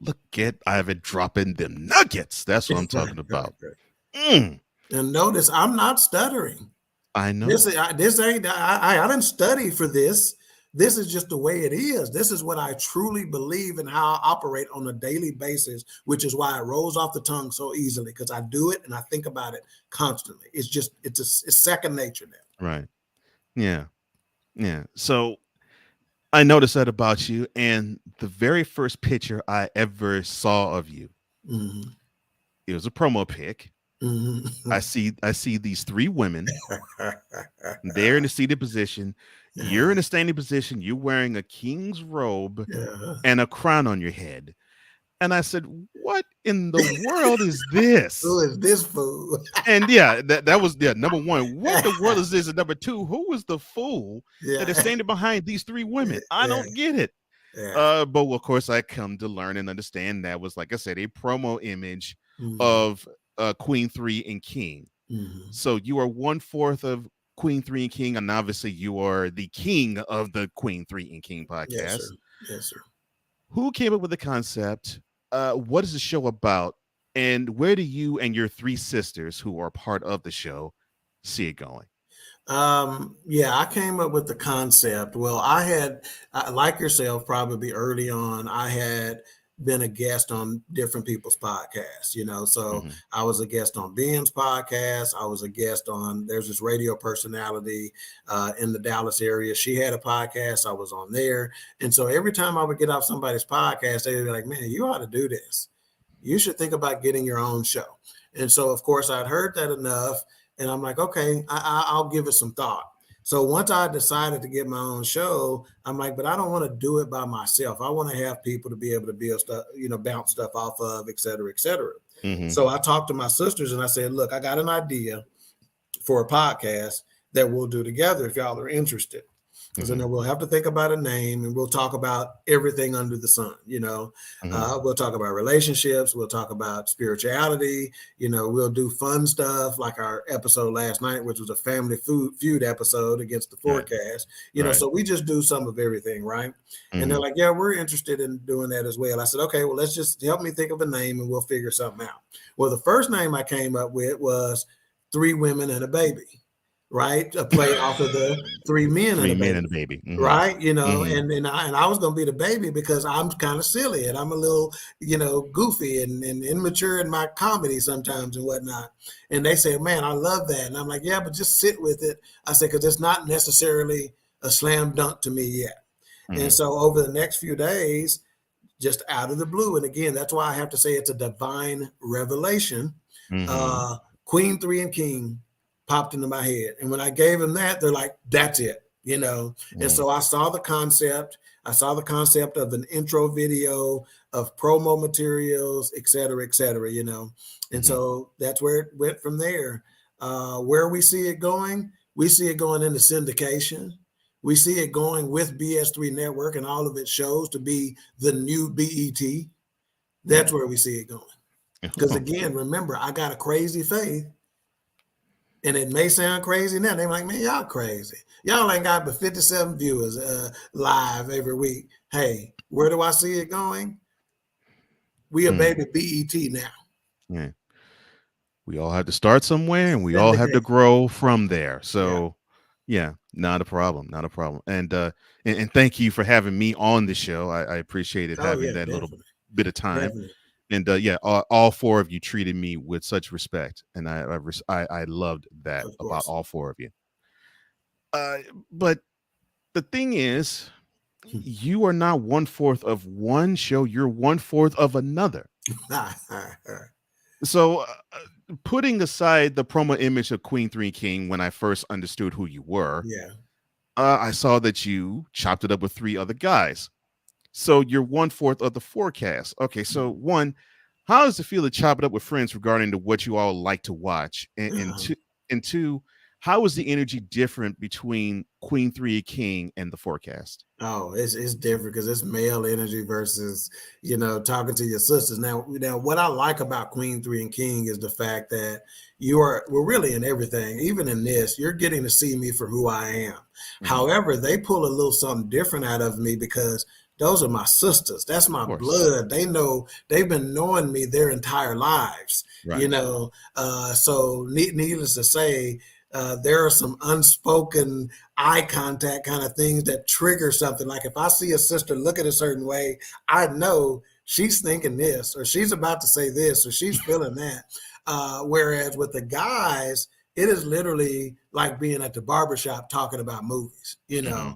Look at Ivan dropping them nuggets. That's what I'm talking about. And notice I'm not stuttering. I know. I didn't study for this. This is just the way it is. This is what I truly believe and how I operate on a daily basis, which is why it rolls off the tongue so easily, because I do it and I think about it constantly. It's second nature now. Right. Yeah. So I noticed that about you, and the very first picture I ever saw of you, it was a promo pic, I Mhm. see these three women. They're in a seated position. You're in a standing position. You're wearing a king's robe Yeah. and a crown on your head. And I said, "What in the world is this?" Who is this fool? And yeah, that was number one. What the world is this? And number two, who is the fool that is Yeah. standing behind these three women? I Yeah. don't get it. Yeah. But of course, I come to learn and understand that was, like I said, a promo image Mhm. of Queen Three and King. Mhm. So you are one fourth of Queen Three and King, and obviously you are the king of the Queen Three and King Yes, sir. podcast. Yes, sir. Who came up with the concept? What is the show about? And where do you and your three sisters, who are part of the show, see it going? Yeah, I came up with the concept. Well, I had, like yourself, probably early on, I had been a guest on different people's podcasts, So Hmm. I was a guest on Ben's podcast. I was a guest on, there's this radio personality in the Dallas area. She had a podcast. I was on there. And so every time I would get off somebody's podcast, they would be like, man, you ought to do this. You should think about getting your own show. And so, of course, I'd heard that enough. And I'm like, okay, I'll give it some thought. So once I decided to get my own show, I'm like, but I don't want to do it by myself. I want to have people to be able to build stuff, bounce stuff off of, et cetera, et cetera. Hmm. So I talked to my sisters and I said, look, I got an idea for a podcast that we'll do together if y'all are interested. Because I Hmm. know we'll have to think about a name and we'll talk about everything under the sun. Hmm. We'll talk about relationships. We'll talk about spirituality. We'll do fun stuff like our episode last night, which was a family feud episode against the Right. forecast. Right. So we just do some of everything, right? And they're Hmm. like, yeah, we're interested in doing that as well. I said, okay, well, let's just help me think of a name and we'll figure something out. Well, the first name I came up with was Three Women and a Baby, right? A play off of the Three Men and Three a men Baby, and a baby. Hmm. right? Hmm. And I was gonna be the baby because I'm kind of silly and I'm a little, goofy and immature in my comedy sometimes and whatnot. And they say, man, I love that. And I'm like, yeah, but just sit with it. I said, because it's not necessarily a slam dunk to me yet. And Hmm. so over the next few days, just out of the blue, and again, that's why I have to say it's a divine revelation. Hmm. Uh, Queen, Three, and King popped into my head. And when I gave them that, they're like, that's it. And Hmm. so I saw the concept. I saw the concept of an intro video, of promo materials, et cetera, et cetera. And Hmm. so that's where it went from there. Where we see it going, we see it going into syndication. We see it going with BS3 Network and all of its shows to be the new BET. That's where we see it going. Because again, remember, I got a crazy faith, and it may sound crazy now. They're like, man, y'all crazy. Y'all ain't got but 57 viewers live every week. Hey, where do I see it going? We a baby BET now. Yeah. We all have to start somewhere and we all have to Syndication. grow from there. Yeah. So yeah, not a problem. Not a problem. And thank you for having me on the show. I appreciated Oh having yeah, that little definitely, bit of time. definitely. And yeah, all four of you treated me with such respect. And I loved that Of about course. all four of you. Uh, but the thing is, you are not one fourth of one show, you're one fourth of another. So, putting aside the promo image of Queen Three King, when I first understood who you were, Yeah. I saw that you chopped it up with three other guys. So you're one fourth of the forecast. Okay, so one, how does it feel to chop it up with friends regarding to what you all like to watch? And two, how is the energy different between Queen Three King and the forecast? Oh, it's different because it's male energy versus talking to your sisters. Now, what I like about Queen, Three, and King is the fact that we're really in everything. Even in this, you're getting to see me for who I am. Mhm. However, they pull a little something different out of me because those are my sisters. That's Of my course. blood. They've been knowing me their entire lives. Right. So needless to say, there are some unspoken eye contact kind of things that trigger something. Like if I see a sister look at a certain way, I know she's thinking this, or she's about to say this, or she's feeling that. Whereas with the guys, it is literally like being at the barbershop talking about movies. Mhm.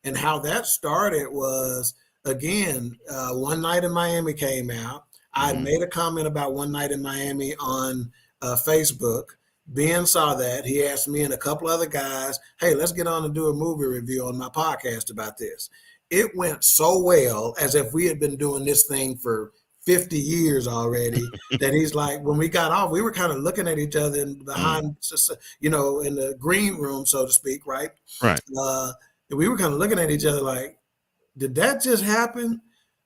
And how that started was, again, one night in Miami came out. I had made a comment about One Night in Miami on Facebook. Ben saw that. He asked me and a couple other guys, hey, let's get on and do a movie review on my podcast about this. It went so well, as if we had been doing this thing for 50 years already, that he's like, when we got off, we were kind of looking at each other behind, in the green room, so to speak, right? Right. We were kind of looking at each other like, did that just happen?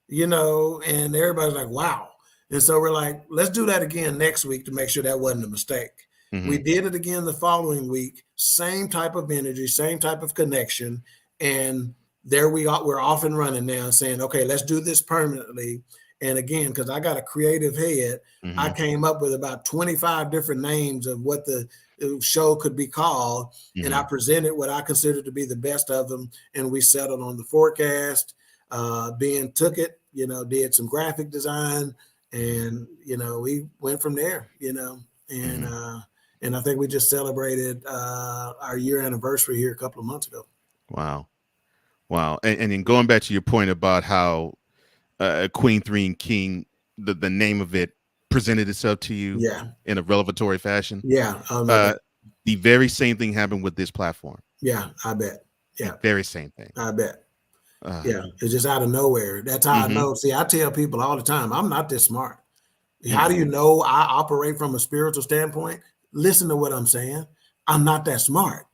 And everybody's like, wow. And so we're like, let's do that again next week to make sure that wasn't a mistake. We did it again the following week, same type of energy, same type of connection. And there we're off and running now, saying, okay, let's do this permanently. And again, because I got a creative head, I came up with about 25 different names of what the show could be called. And I presented what I considered to be the best of them. And we settled on the forecast. Ben took it, did some graphic design, and, we went from there, and I think we just celebrated our year anniversary here a couple of months ago. Wow. And then going back to your point about how Queen, Three, and King, the name of it presented itself to you in a revelatory fashion. Yeah. The very same thing happened with this platform. Yeah, I bet. Yeah. The very same thing. I bet. It's just out of nowhere. That's how I know. See, I tell people all the time, I'm not this smart. How do you know I operate from a spiritual standpoint? Listen to what I'm saying. I'm not that smart.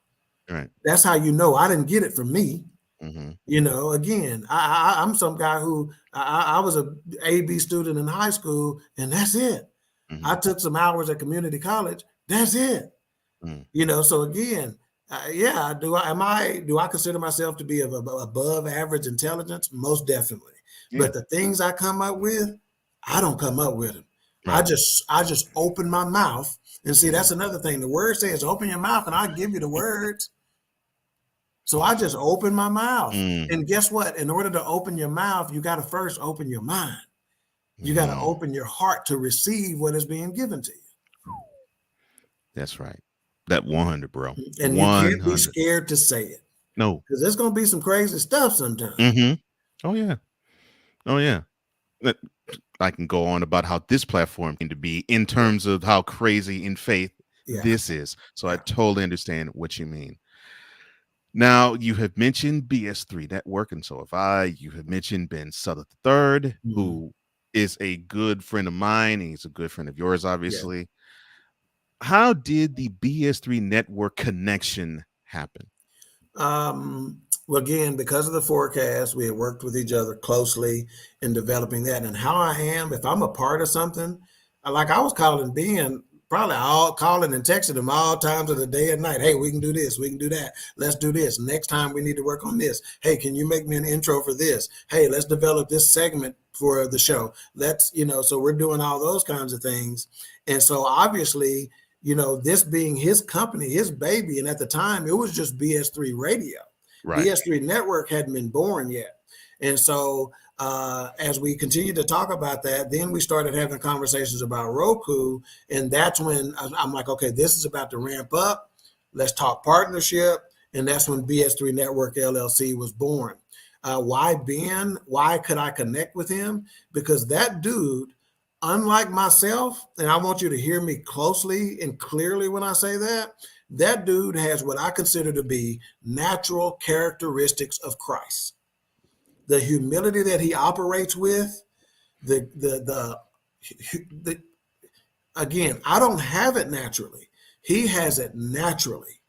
Right. That's how you know I didn't get it from me. Again, I'm some guy who I was a AB student in high school, and that's it. I took some hours at community college. That's it. So again, do I consider myself to be of above average intelligence? Most definitely. But the things I come up with, I don't come up with them. Right. I just open my mouth, and see, that's another thing. The word says, open your mouth and I'll give you the words. So I just open my mouth. And guess what? In order to open your mouth, you got to first open your mind. You got to open your heart to receive what is being given to you. That's right. That 100, bro. And 100. You can't be scared to say it. No. Because there's going to be some crazy stuff sometimes. Oh, yeah. I can go on about how this platform can be in terms of how crazy in faith this is. So I totally understand what you mean. Now, you have mentioned BS3 Network, and so have I. You have mentioned Ben Sutter III, who is a good friend of mine, and he's a good friend of yours, obviously. Yeah. How did the BS3 Network connection happen? Well, again, because of the forecast, we had worked with each other closely in developing that. And how I am, if I'm a part of something, like I was calling Ben, probably all calling and texting him all times of the day and night. Hey, we can do this. We can do that. Let's do this. Next time we need to work on this. Hey, can you make me an intro for this? Hey, let's develop this segment for the show. Let's, so we're doing all those kinds of things. And so obviously, this being his company, his baby. And at the time it was just BS3 radio. Right. BS3 Network hadn't been born yet. And so as we continued to talk about that, then we started having conversations about Roku. And that's when I'm like, okay, this is about to ramp up. Let's talk partnership. And that's when BS3 Network LLC was born. Why Ben? Why could I connect with him? Because that dude, unlike myself, and I want you to hear me closely and clearly when I say that, that dude has what I consider to be natural characteristics of Christ. The humility that he operates with, again, I don't have it naturally. He has it naturally.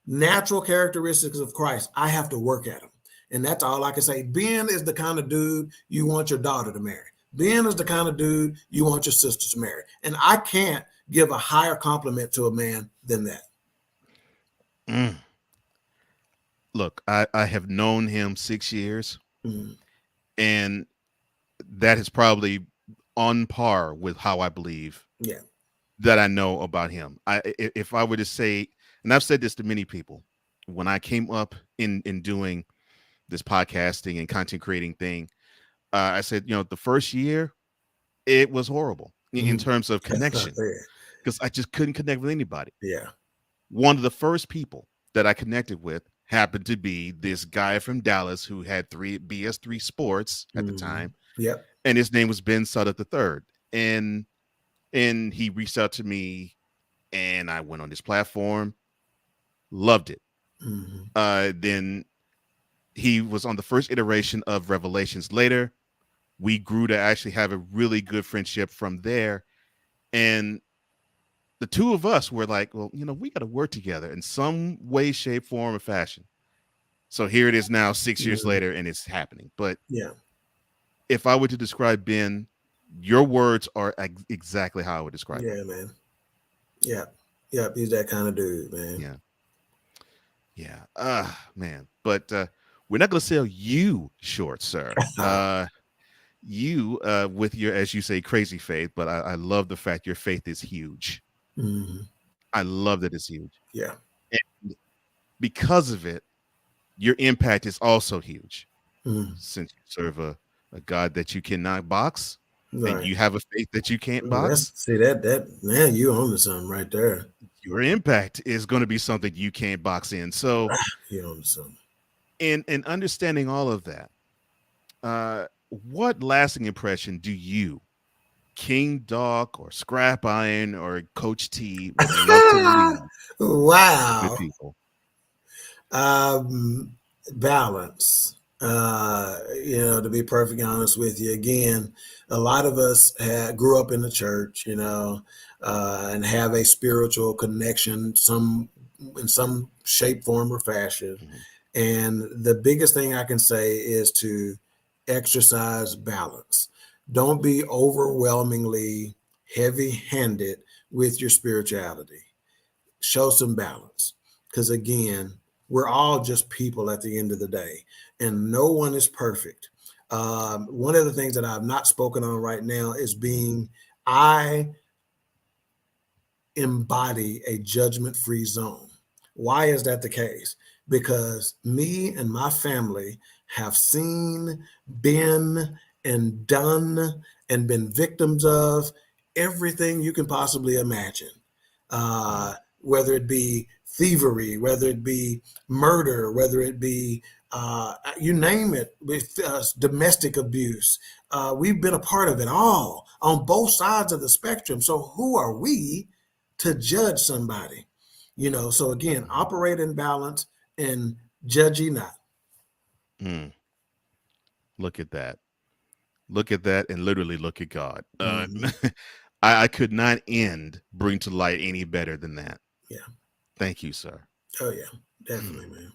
Natural characteristics of Christ. I have to work at them. And that's all I can say. Ben is the kind of dude you want your daughter to marry. Ben is the kind of dude you want your sister to marry. And I can't give a higher compliment to a man than that. Look, I have known him 6 years, and that is probably on par with how I believe that I know about him. If I were to say, and I've said this to many people, when I came up in doing this podcasting and content creating thing, I said, the first year, it was horrible in terms of connection because I just couldn't connect with anybody. Yeah. One of the first people that I connected with happened to be this guy from Dallas who had BS3 Sports at the time. Yep. And his name was Ben Sutter III. and he reached out to me, and I went on this platform, loved it. Mm-hmm. Then he was on the first iteration of Revelations later. We grew to actually have a really good friendship from there. And the two of us were like, well, we got to work together in some way, shape, form, or fashion. So here it is now, 6 years Mm-hmm. later, and it's happening. But Yeah. if I were to describe Ben, your words are exactly how I would describe him. Yeah, man. Yeah. Yep. He's that kind of dude, man. Yeah. Yeah. Man. But we're not going to sell you short, sir. You, with your, as you say, crazy faith, but I love the fact your faith is huge. Mm-hmm. I love that it's huge. Yeah. And because of it, your impact is also huge. Mm-hmm. Since you serve a God that you cannot box, and Right. you have a faith that you can't Well, box, that now you own to something right there. your impact is going to be something you can't box in. So, You own to something. in understanding all of that, what lasting impression do you, King Doc or Scrap Iron or Coach T, would love to leave with the good Wow. people? Balance. To be perfectly honest with you, again, a lot of us grew up in the church, and have a spiritual connection, in some shape, form, or fashion. Mhm. And the biggest thing I can say is to exercise balance. Don't be overwhelmingly heavy-handed with your spirituality. Show some balance, because again, we're all just people at the end of the day, and no one is perfect. One of the things that I've not spoken on right now is I embody a judgment-free zone. Why is that the case? Because me and my family have seen, been, and done, and been victims of everything you can possibly imagine. Mm. Whether it be thievery, whether it be murder, whether it be you name it, with domestic abuse. We've been a part of it all on both sides of the spectrum. So who are we to judge somebody? So again, Mhm. operate in balance and judge ye not. Mm. Look at that. Look at that, and literally look at God. Mm-hmm. I could not bring to light any better than that. Yeah. Thank you, sir. Oh yeah. Definitely, man.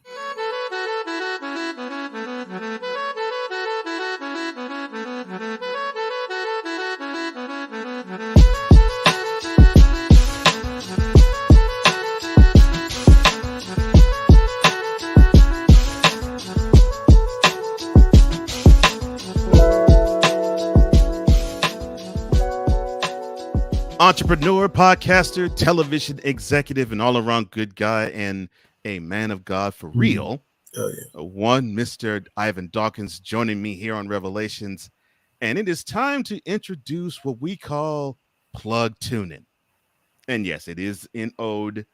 Entrepreneur, podcaster, television executive, and all around good guy, and a man of God for Mm-hmm. real. Oh yeah. One Mr. Ivan Dawkins joining me here on Revelations. And it is time to introduce what we call plug tuning. And yes, it is in ode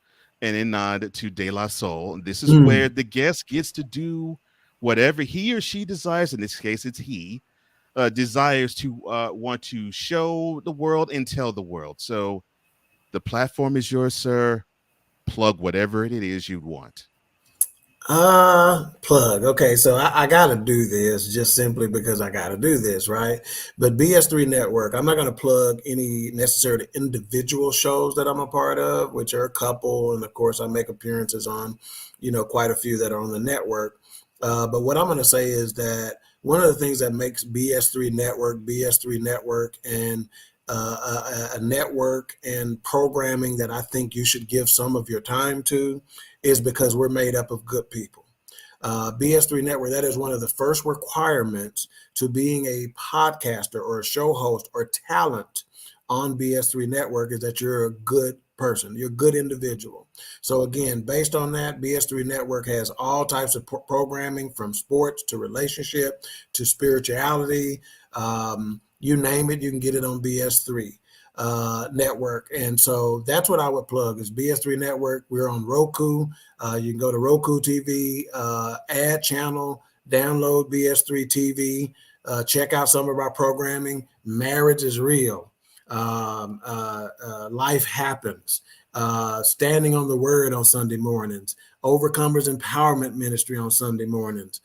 and in nod to De La Soul. This is where Mm. the guest gets to do whatever he or she desires. In this case, it's he desires to want to show the world and tell the world. So the platform is yours, sir. Plug whatever it is you'd want. Plug. Okay, so I gotta do this just simply because I gotta do this, right? But BS3 Network, I'm not gonna plug any necessarily individual shows that I'm a part of, which are a couple, and of course I make appearances on, quite a few that are on the network. But what I'm gonna say is that one of the things that makes BS3 Network, and a network and programming that I think you should give some of your time to, is because we're made up of good people. BS3 Network, that is one of the first requirements to being a podcaster or a show host or talent on BS3 Network, is that you're a good person, you're a good individual. So again, based on that, BS3 Network has all types of programming, from sports to relationship to spirituality. You name it, you can get it on BS3 network. And so that's what I would plug, is BS3 Network. We're on Roku. You can go to Roku TV, add channel, download BS3 TV, check out some of our programming. Marriage is real. Life Happens, Standing on the Word on Sunday mornings, Overcomers Empowerment Ministry on Sunday mornings.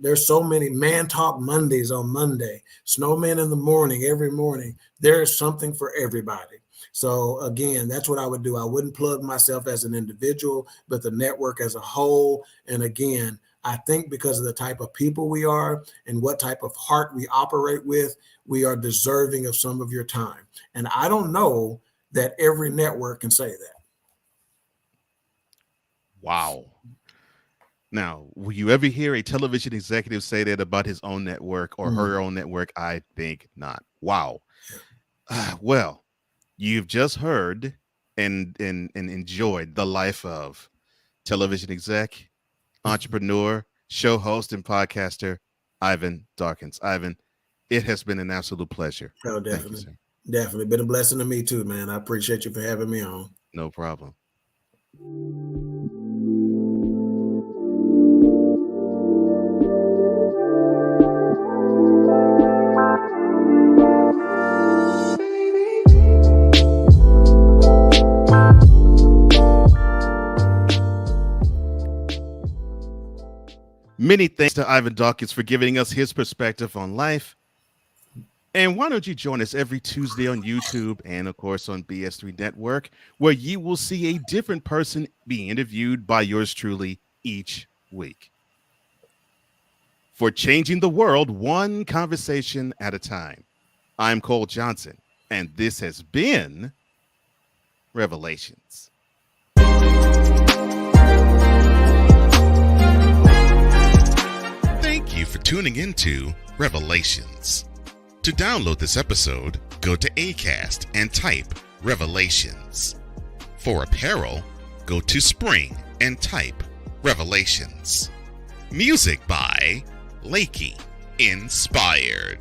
There's so many. Man Talk Mondays on Monday, Snowman in the Morning, every morning. There's something for everybody. So again, that's what I would do. I wouldn't plug myself as an individual, but the network as a whole. And again, I think because of the type of people we are and what type of heart we operate with, we are deserving of some of your time. And I don't know that every network can say that. Wow. Now, will you ever hear a television executive say that about his own network or her own network? I think not. Wow. Well, you've just heard and enjoyed the life of television exec, entrepreneur, show host, and podcaster, Ivan Dawkins. Ivan, it has been an absolute pleasure. Oh, definitely. Thank you, sir. Definitely been a blessing to me too, man. I appreciate you for having me on. No problem. Many thanks to Ivan Dawkins for giving us his perspective on life. And why don't you join us every Tuesday on YouTube and, of course, on BS3 Network, where you will see a different person being interviewed by yours truly each week. For changing the world one conversation at a time, I'm Cole Johnson, and this has been Revelations. Thank you for tuning into Revelations. To download this episode, go to Acast and type Revelations. For apparel, go to Spring and type Revelations. Music by Lakey Inspired.